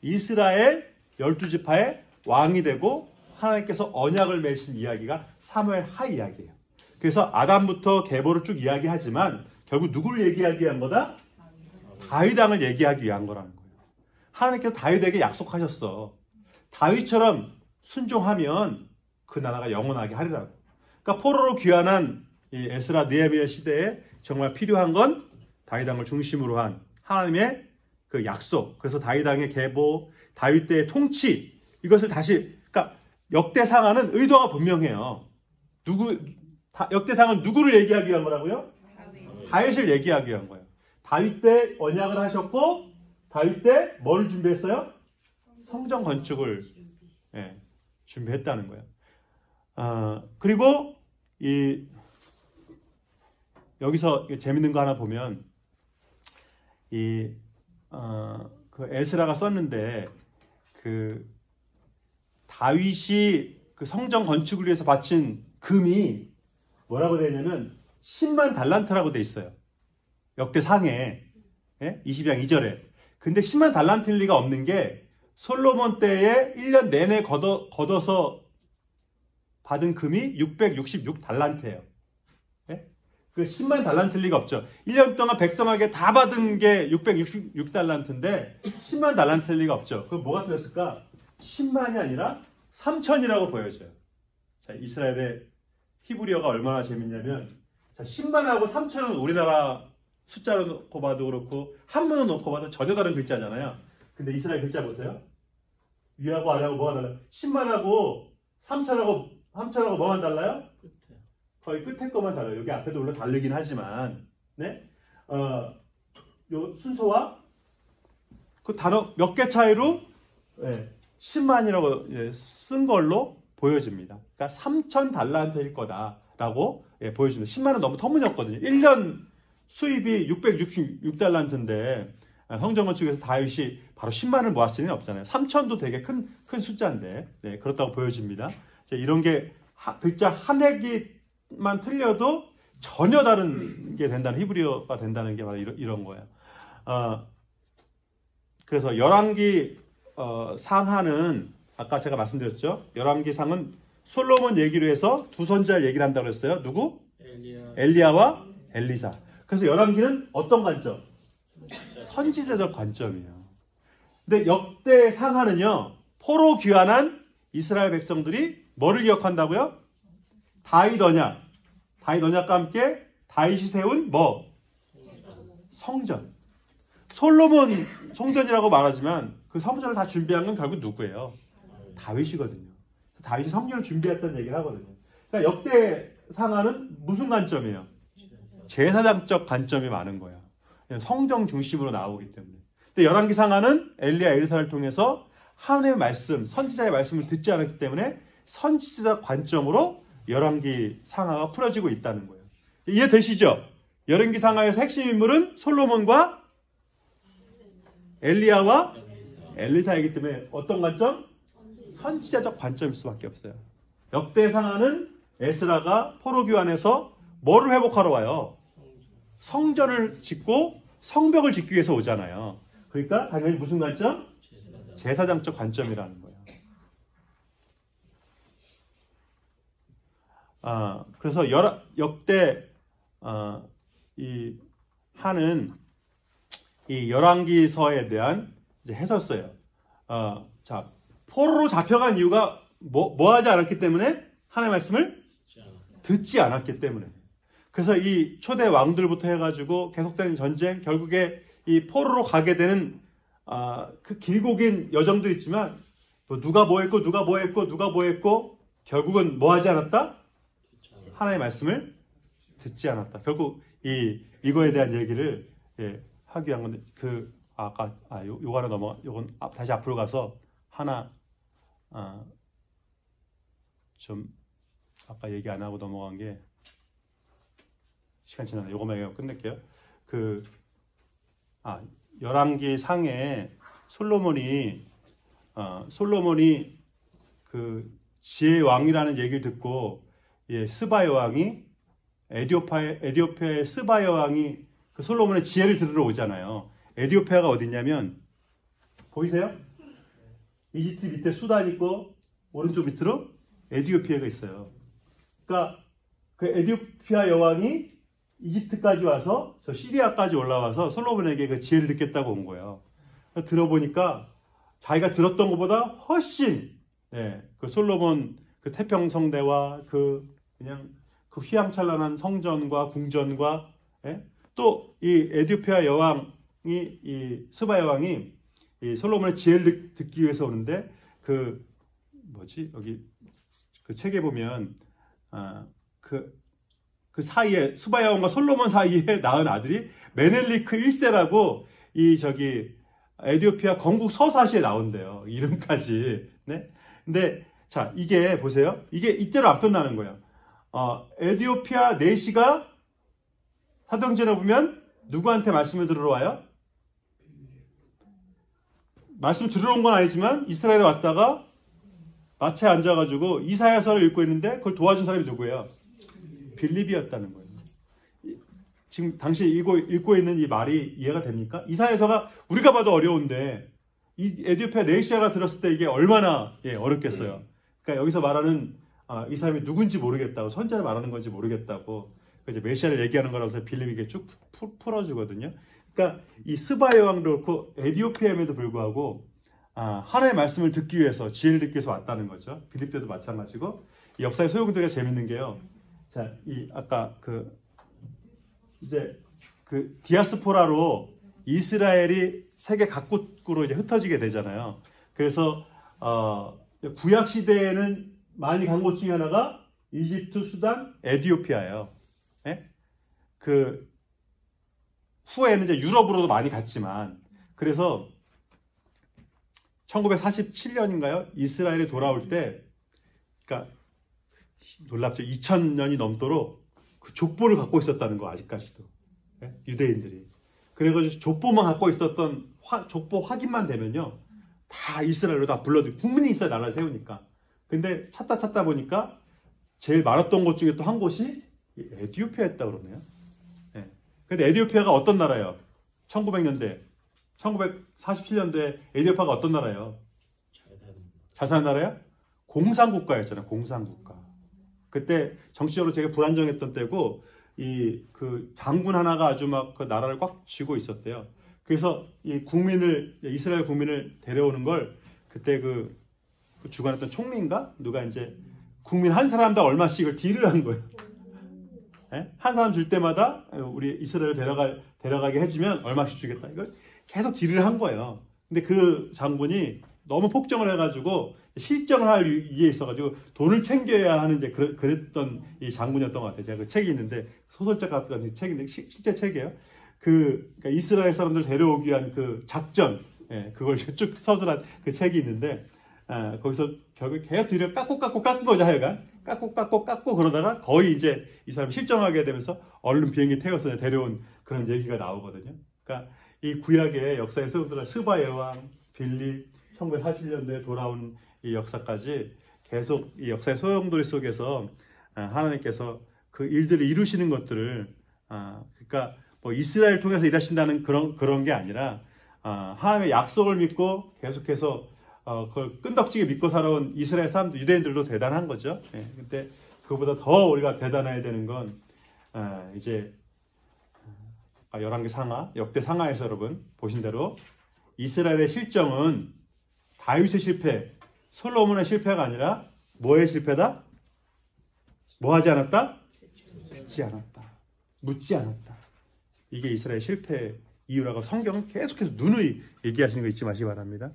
이스라엘 12지파의 왕이 되고 하나님께서 언약을 맺으신 이야기가 사무엘하 이야기예요. 그래서 아담부터 계보를 쭉 이야기하지만 결국 누구를 얘기하기 위한 거다? 다윗 왕을 얘기하기 위한 거라는 거예요. 하나님께서 다윗에게 약속하셨어. 다윗처럼 순종하면 그 나라가 영원하게 하리라고. 그러니까 포로로 귀환한 이 에스라 느헤미야 시대에 정말 필요한 건 다윗 왕을 중심으로 한 하나님의 그 약속. 그래서 다윗 왕의 계보, 다윗 때의 통치 이것을 다시 그러니까 역대상하는 의도가 분명해요. 역대상은 누구를 얘기하기 위한 거라고요? 다윗을 얘기하기 위한 거예요. 다윗 때 언약을 하셨고 다윗 때 뭘 준비했어요? 성전 건축을 준비했다는 거예요. 그리고 여기서 재밌는 거 하나 보면 그 에스라가 썼는데 그 다윗이 그 성전 건축을 위해서 바친 금이 뭐라고 되어 있냐면 10만 달란트라고 되어 있어요. 역대상에 20장 2절에. 근데 10만 달란트일 리가 없는 게 솔로몬 때에 1년 내내 걷어서 받은 금이 666달란트예요. 그 10만 달란트일 리가 없죠. 1년 동안 백성에게 다 받은 게 666달란트인데 10만 달란트일 리가 없죠. 그럼 뭐가 틀렸을까? 10만이 아니라 3천이라고 보여져요. 자, 이스라엘의 히브리어가 얼마나 재밌냐면 자, 10만하고 3천은 우리나라 숫자로 놓고 봐도 그렇고 한문으로 놓고 봐도 전혀 다른 글자잖아요. 근데 이스라엘 글자 보세요. 위하고 아래하고 뭐가 달라요? 10만하고 3천하고 뭐가 달라요? 거의 끝에 것만 달라요. 여기 앞에도 물론 다르긴 하지만 네? 요 순서와 그 단어 몇 개 차이로 10만이라고 쓴 걸로 보여집니다. 그러니까 3,000달란트일 거다라고 보여집니다. 10만은 너무 터무니없거든요. 1년 수입이 666달란트인데 성전 건축에서 다윗이 바로 10만을 모았을 리는 없잖아요. 3,000도 되게 큰 숫자인데 그렇다고 보여집니다. 이런 게 글자 한 획만 틀려도 전혀 다른 게 된다는, 히브리어가 된다는 게 바로 이런 거예요. 그래서 열왕기 상하는 아까 제가 말씀드렸죠. 열왕기 상은 솔로몬 얘기로 해서 두 선지자 얘기를 한다고 했어요. 누구? 엘리야와 엘리사. 그래서 열왕기는 어떤 관점? 선지자적 관점이에요. 근데 역대 상하는요, 포로 귀환한 이스라엘 백성들이 뭐를 기억한다고요? 다윗 언약과 함께 다윗이 세운 뭐? 성전. 솔로몬 성전이라고 말하지만 그 성전을 다 준비한 건 결국 누구예요? 다윗이거든요. 다윗이 성전을 준비했다는 얘기를 하거든요. 그러니까 역대 상하는 무슨 관점이에요? 제사장적 관점이 많은 거예요. 성경 중심으로 나오기 때문에. 근데 열왕기 상하는 엘리야 엘리사를 통해서 하나님의 말씀, 선지자의 말씀을 듣지 않았기 때문에 선지자 관점으로 열왕기 상하가 풀어지고 있다는 거예요. 이해되시죠? 열왕기 상하에서 핵심 인물은 솔로몬과 엘리야와 엘리사이기 때문에 어떤 관점? 선지자적 관점일 수밖에 없어요. 역대 상하는 에스라가 포로 귀환해서 뭐를 회복하러 와요? 성전을 짓고 성벽을 짓기 위해서 오잖아요. 그러니까 당연히 무슨 관점? 제사장적 관점이라는 거예요. 그래서 역대 이 하는 이 열왕기서에 대한 이제 해설서예요. 자, 포로로 잡혀간 이유가 뭐 하지 않았기 때문에? 하나님의 말씀을 듣지 않았기 때문에. 그래서 이 초대 왕들부터 해가지고 계속되는 전쟁, 결국에 이 포로로 가게 되는 그 길고 긴 여정도 있지만 누가 뭐 했고 결국은 뭐 하지 않았다? 하나님의 말씀을 듣지 않았다. 결국 이거에 대한 얘기를 하기 위한 건데 요거 하나 요건 다시 앞으로 가서 하나 좀 아까 얘기 안 하고 넘어간 게 시간 지나네. 요거만 얘기하고 끝낼게요. 열왕기 상에 솔로몬이 그 지혜의 왕이라는 얘기를 듣고 스바 여왕이 에디오피아의 스바 여왕이 그 솔로몬의 지혜를 들으러 오잖아요. 에디오피아가 어디냐면 보이세요? 이집트 밑에 수단 있고 오른쪽 밑으로 에디오피아가 있어요. 그러니까 그 에디오피아 여왕이 이집트까지 와서 저 시리아까지 올라와서 솔로몬에게 그 지혜를 듣겠다고 온 거예요. 들어보니까 자기가 들었던 것보다 훨씬 그 솔로몬 그 태평성대와 그냥 그 휘황찬란한 성전과 궁전과 또 이 에디오피아 여왕이 이 스바 여왕이 이 솔로몬의 지혜를 듣기 위해서 오는데 여기 그 책에 보면 그 사이에 스바 여왕과 솔로몬 사이에 낳은 아들이 메넬리크 1세라고 에디오피아 건국 서사시에 나온대요. 이름까지. 네. 근데 자, 이게 보세요. 이게 이때로 안 끝나는 거예요. 에디오피아 내시가 사도행전에 보면 누구한테 말씀을 들으러 와요? 말씀 들으러 온 건 아니지만 이스라엘에 왔다가 마차에 앉아가지고 이사야서를 읽고 있는데 그걸 도와준 사람이 누구예요? 빌립이었다는 거예요. 지금 당시 읽고 있는 이 말이 이해가 됩니까? 이사야서가 우리가 봐도 어려운데 이 에디오피아 내시아가 들었을 때 이게 얼마나 어렵겠어요. 그러니까 여기서 말하는 이 사람이 누군지 모르겠다고, 선자를 말하는 건지 모르겠다고 이제 메시아를 얘기하는 거라서 빌립에게 쭉 풀어주거든요. 그러니까 이 스바 여왕도 그렇고 에디오피아임에도 불구하고 하나님의 말씀을 듣기 위해서, 지혜를 듣기 위해서 왔다는 거죠. 빌립 때도 마찬가지고. 이 역사의 소용돌이가 재밌는 게요. 자, 아까 이제 디아스포라로 이스라엘이 세계 각국으로 이제 흩어지게 되잖아요. 그래서 구약 시대에는 많이 간 곳 중에 하나가 이집트, 수단, 에디오피아예요. 후에는 이제 유럽으로도 많이 갔지만, 그래서 1947년인가요? 이스라엘에 돌아올 때, 그러니까 놀랍죠. 2000년이 넘도록 그 족보를 갖고 있었다는 거 아직까지도. 예? 유대인들이. 그래가지고 족보만 갖고 있었던 족보 확인만 되면요, 다 이스라엘로 다 불러들이고 국민이 있어야 나라를 세우니까. 근데 찾다 보니까 제일 많았던 곳 중에 또 한 곳이 에티오피아였다 그러네요. 예. 근데 에티오피아가 어떤 나라예요? 1900년대, 1947년도에 에티오피아가 어떤 나라예요? 자산 나라야? 공산국가였잖아요. 공산국가. 그때 정치적으로 되게 불안정했던 때고, 그 장군 하나가 아주 막 그 나라를 꽉 쥐고 있었대요. 그래서 이스라엘 국민을 데려오는 걸 그때 그 주관했던 총리인가? 누가 이제 국민 한 사람당 얼마씩을 딜을 한 거예요. 예? 한 사람 줄 때마다 우리 이스라엘 데려가게 해주면 얼마씩 주겠다. 이걸 계속 딜을 한 거예요. 근데 그 장군이 너무 폭정을 해가지고 실정을 할 이에 있어가지고 돈을 챙겨야 하는 이제 그랬던 이 장군이었던 것 같아요. 제가 그 책이 있는데, 소설책 같은 책인데 실제 책이에요. 그러니까 이스라엘 사람들 데려오기 위한 그 작전, 예, 그걸 쭉 서술한 그 책이 있는데, 거기서 결국 계속 뒤를 깎고 깎은 거죠. 하여간 깎고 그러다가 거의 이제 이 사람이 실정하게 되면서 얼른 비행기 태워서 데려온 그런 얘기가 나오거든요. 그러니까 이 구약의 역사에 소용돌아 스바의 왕, 빌립, 1947년도에 돌아온 이 역사까지 계속 이 역사의 소용돌이 속에서 하나님께서 그 일들을 이루시는 것들을, 그러니까 뭐 이스라엘 통해서 일하신다는 그런 게 아니라, 하나님의 약속을 믿고 계속해서 그걸 끈덕지게 믿고 살아온 이스라엘 사람들, 유대인들도 대단한 거죠. 예, 근데 그보다 더 우리가 대단해야 되는 건, 이제 11개 상하, 역대 상하에서 여러분 보신 대로 이스라엘의 실정은 다윗의 실패, 솔로몬의 실패가 아니라 뭐의 실패다? 뭐 하지 않았다? 듣지 않았다. 묻지 않았다. 이게 이스라엘 실패의 이유라고 성경은 계속해서 누누이 얘기하시는 거 잊지 마시기 바랍니다.